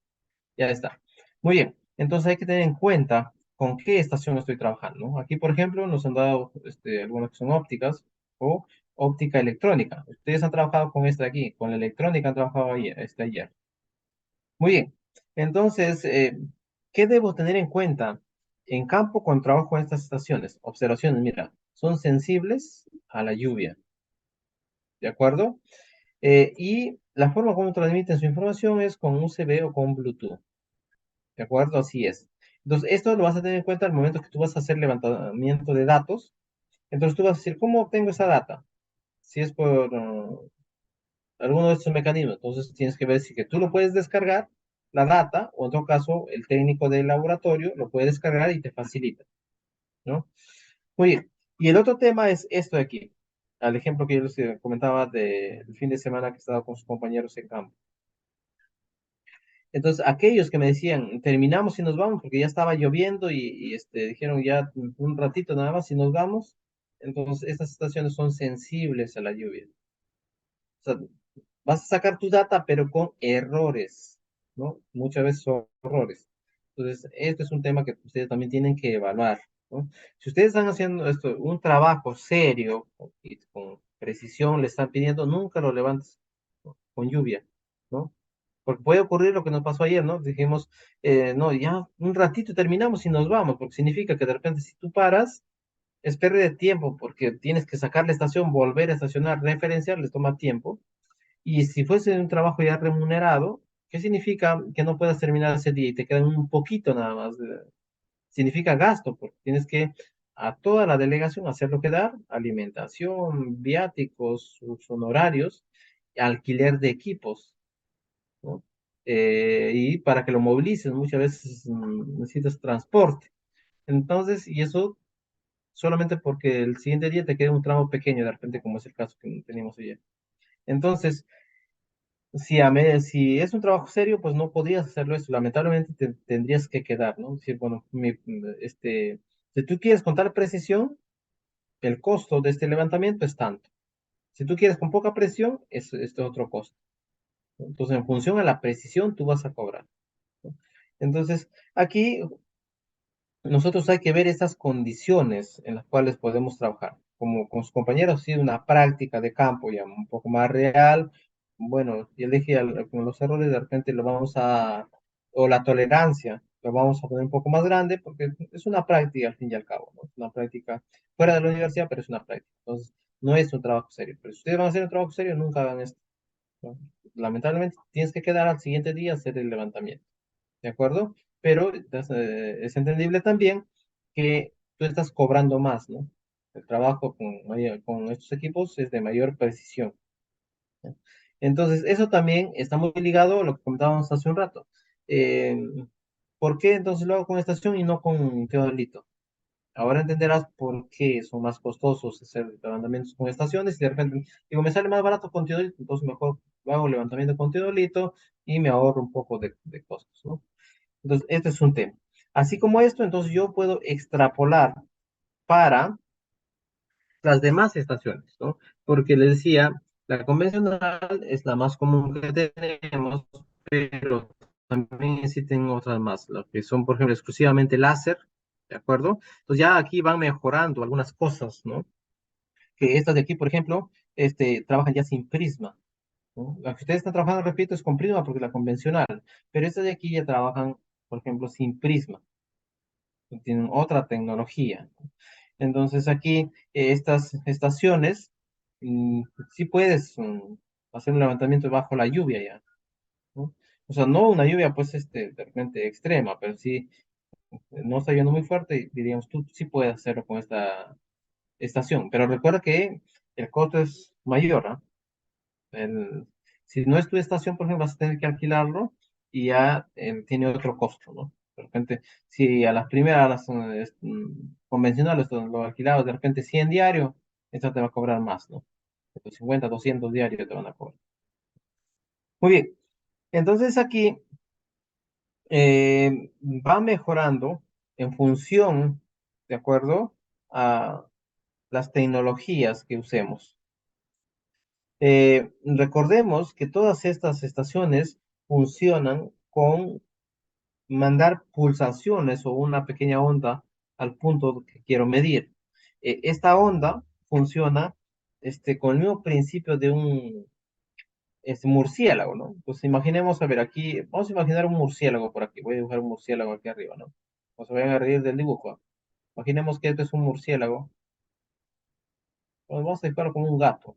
Ya está. Muy bien. Entonces hay que tener en cuenta con qué estación estoy trabajando, ¿no? Aquí, por ejemplo, nos han dado algunas que son ópticas o óptica electrónica. Ustedes han trabajado con esta de aquí, con la electrónica han trabajado ayer. Muy bien. Entonces, ¿qué debo tener en cuenta en campo cuando trabajo en estas estaciones? Observaciones, mira, son sensibles a la lluvia, ¿de acuerdo? Y la forma como transmiten su información es con USB o con Bluetooth, ¿de acuerdo? Así es. Entonces, esto lo vas a tener en cuenta al momento que tú vas a hacer levantamiento de datos. Entonces, tú vas a decir, ¿cómo obtengo esa data? Si es por alguno de estos mecanismos. Entonces tienes que ver si que tú lo puedes descargar, la data, o en todo caso, el técnico del laboratorio lo puede descargar y te facilita, ¿no? Muy bien. Y el otro tema es esto de aquí, al ejemplo que yo les comentaba del fin de semana que estaba con sus compañeros en campo. Entonces, aquellos que me decían, terminamos y nos vamos, porque ya estaba lloviendo y dijeron ya un ratito nada más y nos vamos, entonces estas estaciones son sensibles a la lluvia. O sea, vas a sacar tu data, pero con errores, ¿no? Muchas veces son errores. Entonces, este es un tema que ustedes también tienen que evaluar, ¿no? Si ustedes están haciendo esto, un trabajo serio y con precisión, le están pidiendo, nunca lo levantes, ¿no? Con lluvia, ¿no? Porque puede ocurrir lo que nos pasó ayer, ¿no? Dijimos, no, ya un ratito terminamos y nos vamos, porque significa que de repente si tú paras, es pérdida de tiempo, porque tienes que sacar la estación, volver a estacionar, referenciar, les toma tiempo. Y si fuese un trabajo ya remunerado, ¿qué significa que no puedas terminar ese día y te quedan un poquito nada más? Significa gasto, porque tienes que a toda la delegación hacer lo que dar, alimentación, viáticos, sus honorarios, alquiler de equipos, ¿no? Y para que lo movilices, muchas veces necesitas transporte. Entonces, y eso solamente porque el siguiente día te queda un tramo pequeño, de repente, como es el caso que tenemos ayer. Entonces, si es un trabajo serio, pues no podrías hacerlo eso. Lamentablemente tendrías que quedar, ¿no? Decir, bueno, si tú quieres contar precisión, el costo de este levantamiento es tanto. Si tú quieres con poca presión, es este otro costo, ¿no? Entonces, en función a la precisión, tú vas a cobrar, ¿no? Entonces, aquí nosotros hay que ver estas condiciones en las cuales podemos trabajar. Como con sus compañeros, sí, una práctica de campo ya un poco más real. Bueno, yo le dije, con los errores de repente lo vamos a, o la tolerancia, lo vamos a poner un poco más grande porque es una práctica al fin y al cabo, ¿no? Es una práctica fuera de la universidad, pero es una práctica. Entonces, no es un trabajo serio. Pero si ustedes van a hacer un trabajo serio, nunca hagan esto, ¿no? Lamentablemente, tienes que quedar al siguiente día a hacer el levantamiento. ¿De acuerdo? Pero es entendible también que tú estás cobrando más, ¿no? El trabajo con estos equipos es de mayor precisión, ¿no? Entonces, eso también está muy ligado a lo que comentábamos hace un rato. Eh, ¿Por qué entonces lo hago con estación y no con teodolito? Ahora entenderás por qué son más costosos hacer levantamientos con estaciones y de repente digo, me sale más barato con teodolito, entonces mejor hago levantamiento con teodolito y me ahorro un poco de costos, ¿no? Entonces, este es un tema. Así como esto, entonces yo puedo extrapolar para las demás estaciones, ¿no? Porque les decía, la convencional es la más común que tenemos, pero también existen otras más, las que son, por ejemplo, exclusivamente láser, ¿de acuerdo? Entonces ya aquí van mejorando algunas cosas, ¿no? Que estas de aquí, por ejemplo, trabajan ya sin prisma, ¿no? La que ustedes están trabajando, repito, es con prisma porque es la convencional, pero estas de aquí ya trabajan, por ejemplo, sin prisma, tienen otra tecnología. Entonces aquí estas estaciones, sí puedes hacer un levantamiento bajo la lluvia ya, ¿no? O sea, no una lluvia pues de repente extrema, pero sí no está lloviendo muy fuerte, diríamos tú sí puedes hacerlo con esta estación, pero recuerda que el costo es mayor, ¿ah? El- si no es tu estación, por ejemplo, vas a tener que alquilarlo y ya tiene otro costo, ¿no? De repente, si a las primeras, las convencionales, lo alquilabas de repente 100 diario, esta te va a cobrar más, ¿no? 50, 200 diarios te van a cobrar. Muy bien, entonces aquí va mejorando en función, de acuerdo a las tecnologías que usemos. Recordemos que todas estas estaciones funcionan con mandar pulsaciones o una pequeña onda al punto que quiero medir. Esta onda funciona con el mismo principio es murciélago, ¿no? Entonces imaginemos, a ver, aquí, vamos a imaginar un murciélago por aquí. Voy a dibujar un murciélago aquí arriba, ¿no? No se vayan a reír del dibujo. Imaginemos que esto es un murciélago. Pues vamos a dibujarlo como un gato.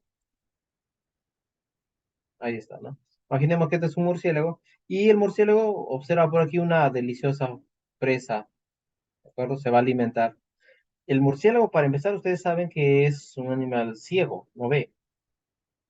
Ahí está, ¿no? Imaginemos que este es un murciélago y el murciélago observa por aquí una deliciosa presa, ¿de acuerdo? Se va a alimentar. El murciélago, para empezar, ustedes saben que es un animal ciego, no ve,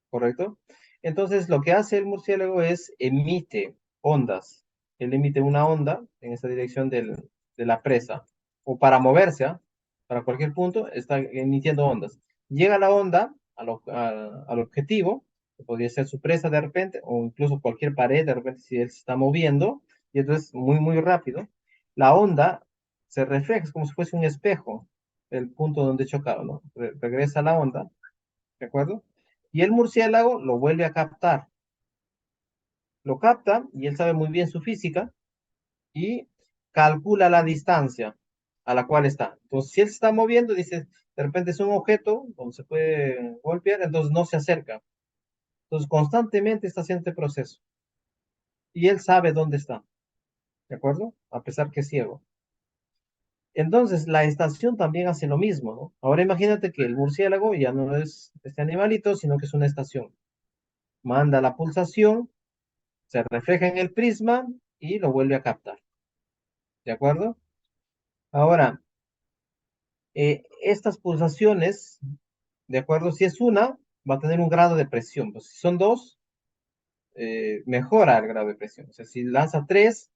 ¿correcto? Entonces, lo que hace el murciélago es emite ondas. Él emite una onda en esa dirección de la presa, o para moverse, ¿ah? Para cualquier punto, está emitiendo ondas. Llega la onda al objetivo, que podría ser su presa de repente, o incluso cualquier pared de repente si él se está moviendo, y entonces muy, muy rápido, la onda se refleja, es como si fuese un espejo, el punto donde chocaron, ¿no? Regresa la onda, ¿de acuerdo? Y el murciélago lo vuelve a captar. Lo capta y él sabe muy bien su física y calcula la distancia a la cual está. Entonces, si él se está moviendo, dice, de repente es un objeto donde se puede golpear, entonces no se acerca. Entonces, constantemente está haciendo este proceso. Y él sabe dónde está, ¿de acuerdo? A pesar que es ciego. Entonces, la estación también hace lo mismo, ¿no? Ahora imagínate que el murciélago ya no es este animalito, sino que es una estación. Manda la pulsación, se refleja en el prisma y lo vuelve a captar. ¿De acuerdo? Ahora, estas pulsaciones, ¿de acuerdo? Si es una, va a tener un grado de presión. Pues si son dos, mejora el grado de presión. O sea, si lanza tres,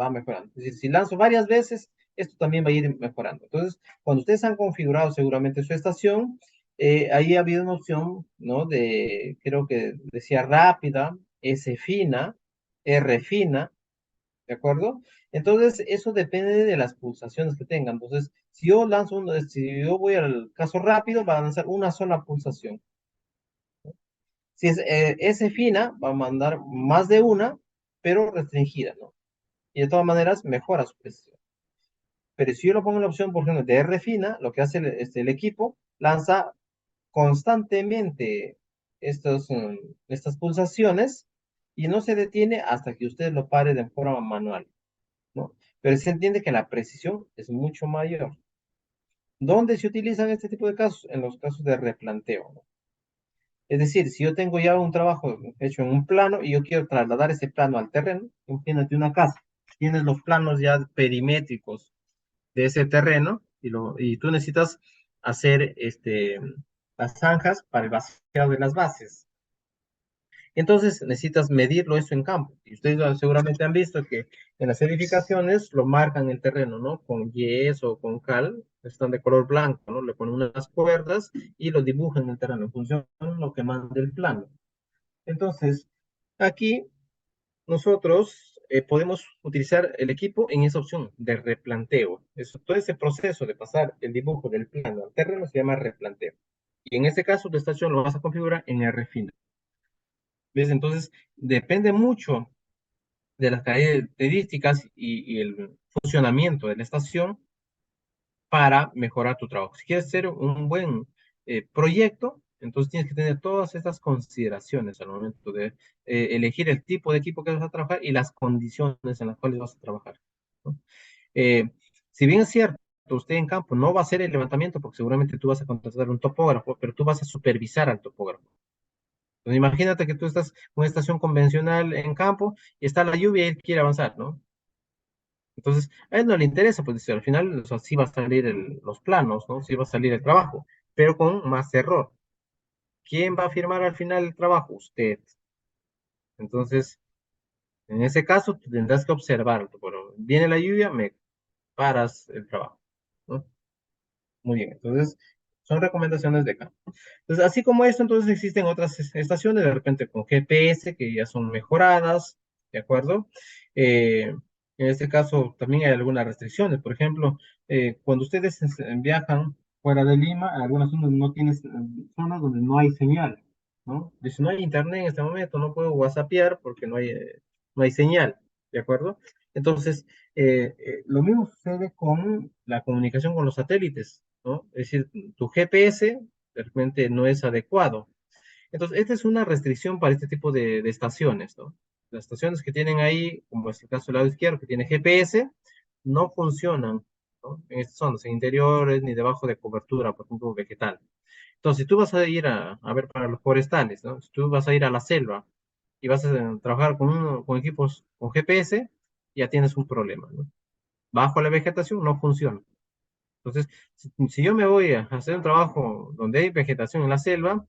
va mejorando. Es decir, si lanzo varias veces, esto también va a ir mejorando. Entonces, cuando ustedes han configurado seguramente su estación, ahí ha habido una opción, ¿no? Creo que decía rápida, S fina, R fina, ¿de acuerdo? Entonces, eso depende de las pulsaciones que tengan. Entonces, si yo voy al caso rápido, va a lanzar una sola pulsación. Si es S fina, va a mandar más de una, pero restringida, ¿no? Y de todas maneras, mejora su precisión. Pero si yo lo pongo en la opción, por ejemplo, de R fina, lo que hace el equipo, lanza constantemente estas pulsaciones y no se detiene hasta que usted lo pare de forma manual, ¿no? Pero se entiende que la precisión es mucho mayor. ¿Dónde se utilizan este tipo de casos? En los casos de replanteo, ¿no? Es decir, si yo tengo ya un trabajo hecho en un plano y yo quiero trasladar ese plano al terreno, imagínate una casa, tienes los planos ya perimétricos de ese terreno y tú necesitas hacer las zanjas para el vaciado de las bases. Entonces necesitas medirlo eso en campo. Y ustedes seguramente han visto que en las edificaciones lo marcan el terreno, ¿no? Con yeso o con cal, están de color blanco, ¿no? Le ponen unas cuerdas y lo dibujan en el terreno en función de lo que manda el plano. Entonces, aquí nosotros podemos utilizar el equipo en esa opción de replanteo. Todo ese proceso de pasar el dibujo del plano al terreno se llama replanteo. Y en este caso, tu estación lo vas a configurar en RFINA. ¿Ves? Entonces, depende mucho de las características y el funcionamiento de la estación para mejorar tu trabajo. Si quieres hacer un buen proyecto, entonces tienes que tener todas estas consideraciones al momento de elegir el tipo de equipo que vas a trabajar y las condiciones en las cuales vas a trabajar, ¿no? Eh, si bien es cierto, usted en campo no va a hacer el levantamiento porque seguramente tú vas a contratar un topógrafo, pero tú vas a supervisar al topógrafo. Entonces, imagínate que tú estás en una estación convencional en campo y está la lluvia y él quiere avanzar, ¿no? Entonces, a él no le interesa, pues dice, al final, o sea, sí va a salir los planos, ¿no? Sí va a salir el trabajo, pero con más error. ¿Quién va a firmar al final el trabajo? Usted. Entonces, en ese caso, tú tendrás que observar, bueno, viene la lluvia, me paras el trabajo, ¿no? Muy bien, entonces, son recomendaciones de campo. Entonces, así como esto, entonces existen otras estaciones, de repente con GPS, que ya son mejoradas, ¿de acuerdo? En este caso, también hay algunas restricciones. Por ejemplo, cuando ustedes viajan fuera de Lima, algunas zonas no tienen zonas donde no hay señal, ¿no? Dice, no hay internet en este momento, no puedo whatsappear porque no hay señal, ¿de acuerdo? Entonces, lo mismo sucede con la comunicación con los satélites, ¿no? Es decir, tu GPS de repente no es adecuado. Entonces, esta es una restricción para este tipo de estaciones, ¿no? Las estaciones que tienen ahí, como es el caso del lado izquierdo, que tiene GPS, no funcionan, ¿no? En estas zonas, en interiores, ni debajo de cobertura, por ejemplo, vegetal. Entonces, si tú vas a ir a ver para los forestales, ¿no? Si tú vas a ir a la selva y vas a trabajar con equipos con GPS, ya tienes un problema, ¿no? Bajo la vegetación no funciona. Entonces, si yo me voy a hacer un trabajo donde hay vegetación en la selva,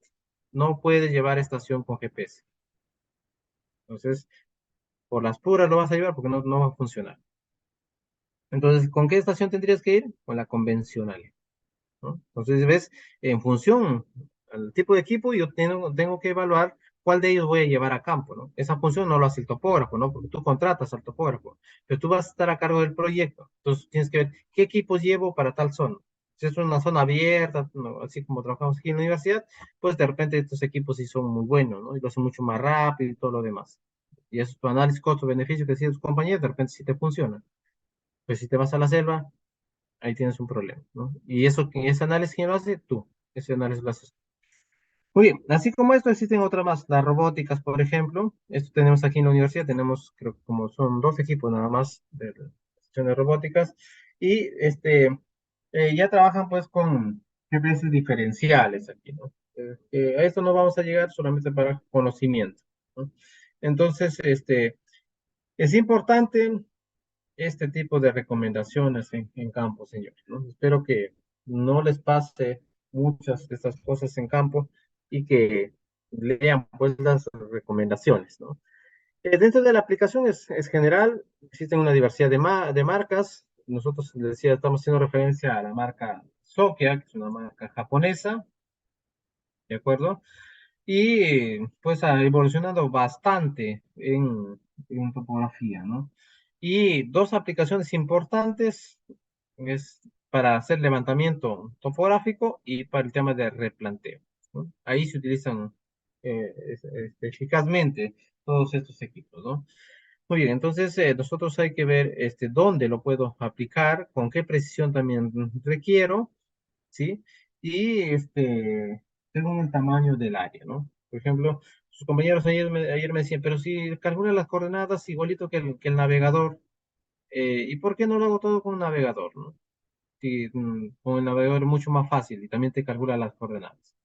no puedes llevar estación con GPS. Entonces, por las puras lo vas a llevar porque no va a funcionar. Entonces, ¿con qué estación tendrías que ir? Con la convencional, ¿no? Entonces, ves, en función al tipo de equipo, yo tengo que evaluar cuál de ellos voy a llevar a campo, ¿no? Esa función no lo hace el topógrafo, ¿no? Porque tú contratas al topógrafo, pero tú vas a estar a cargo del proyecto. Entonces, tienes que ver qué equipos llevo para tal zona. Si es una zona abierta, ¿no? Así como trabajamos aquí en la universidad, pues de repente estos equipos sí son muy buenos, ¿no? Y lo hacen mucho más rápido y todo lo demás. Y eso es tu análisis costo-beneficio que deciden tus compañeros, de repente sí te funciona. Pues si te vas a la selva, ahí tienes un problema, ¿no? Y eso, ese análisis, ¿quién lo hace? Tú. Ese análisis lo haces. Muy bien, así como esto, existen otras más, las robóticas, por ejemplo. Esto tenemos aquí en la universidad, tenemos, creo que como son dos equipos nada más de la sección de robóticas, y ya trabajan pues con GPS diferenciales aquí, ¿no? A esto no vamos a llegar solamente para conocimiento, ¿no? Entonces, es importante este tipo de recomendaciones en campo, señores, ¿no? Espero que no les pase muchas de estas cosas en campo y que lean pues las recomendaciones, ¿no? Dentro de la aplicación es general, existen una diversidad de marcas. Nosotros, les decía, estamos haciendo referencia a la marca Nokia, que es una marca japonesa, ¿de acuerdo? Y pues ha evolucionado bastante en topografía, ¿no? Y dos aplicaciones importantes es para hacer levantamiento topográfico y para el tema de replanteo, ¿no? Ahí se utilizan eficazmente todos estos equipos, ¿no? Muy bien, entonces nosotros hay que ver dónde lo puedo aplicar, con qué precisión también requiero, ¿sí? Y según el tamaño del área, ¿no? Por ejemplo, sus compañeros ayer me decían, pero si calcula las coordenadas igualito que el navegador, ¿y por qué no lo hago todo con un navegador, ¿no? Si con el navegador es mucho más fácil y también te calcula las coordenadas.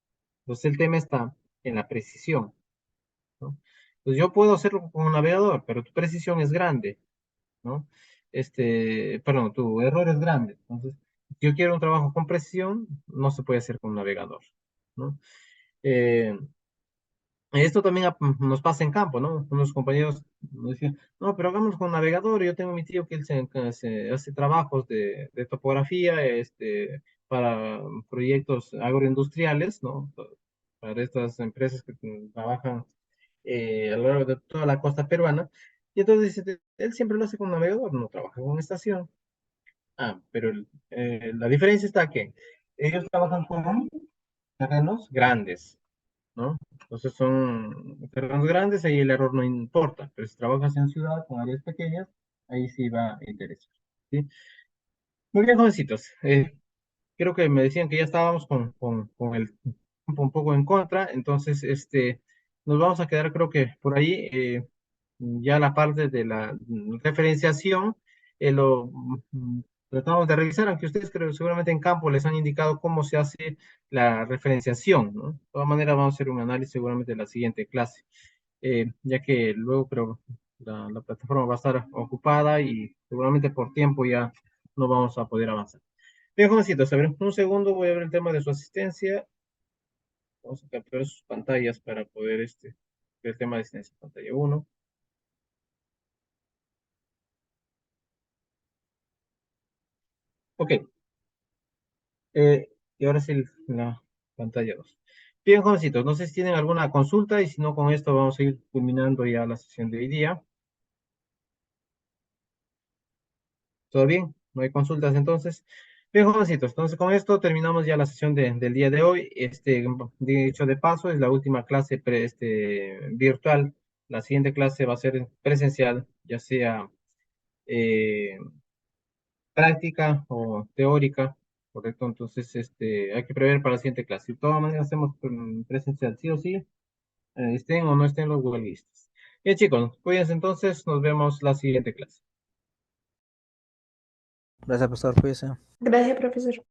Entonces el tema está en la precisión, ¿no? Entonces yo puedo hacerlo con un navegador, pero tu precisión es grande, ¿no? Perdón, tu error es grande. Entonces, si yo quiero un trabajo con precisión, no se puede hacer con un navegador, ¿no? Eh, Esto también nos pasa en campo, ¿no? Unos compañeros nos decían, no, pero hagámoslo con navegador. Yo tengo mi tío que él se hace trabajos de topografía, para proyectos agroindustriales, ¿no? Para estas empresas que trabajan a lo largo de toda la costa peruana. Y entonces dice, él siempre lo hace con navegador, no trabaja con estación. Ah, pero la diferencia está que ellos trabajan con terrenos grandes, ¿no? Entonces son terrenos grandes, ahí el error no importa, pero si trabajas en ciudad con áreas pequeñas, ahí sí va a interesar, ¿sí? Muy bien, jovencitos. Creo que me decían que ya estábamos con el tiempo un poco en contra, entonces nos vamos a quedar creo que por ahí, ya la parte de la referenciación, lo tratamos de revisar, aunque ustedes creo seguramente en campo les han indicado cómo se hace la referenciación, ¿no? De todas maneras vamos a hacer un análisis seguramente en la siguiente clase, ya que luego creo la plataforma va a estar ocupada y seguramente por tiempo ya no vamos a poder avanzar. Bien, jovencitos, a ver, un segundo, voy a ver el tema de su asistencia. Vamos a capturar sus pantallas para poder ver el tema de asistencia. Pantalla uno. Ok, y ahora sí la pantalla 2. Bien, jovencitos, no sé si tienen alguna consulta y si no, con esto vamos a ir culminando ya la sesión de hoy día. ¿Todo bien? ¿No hay consultas entonces? Bien, jovencitos, entonces con esto terminamos ya la sesión del día de hoy. Dicho de paso, es la última clase virtual. La siguiente clase va a ser presencial, ya sea eh, práctica o teórica, ¿correcto? Entonces, hay que prever para la siguiente clase. De todas maneras, hacemos presencial, sí o sí. estén o no estén los huelguistas. Bien, chicos, cuídense entonces, nos vemos la siguiente clase. Gracias, profesor. Cuídese. Gracias, profesor.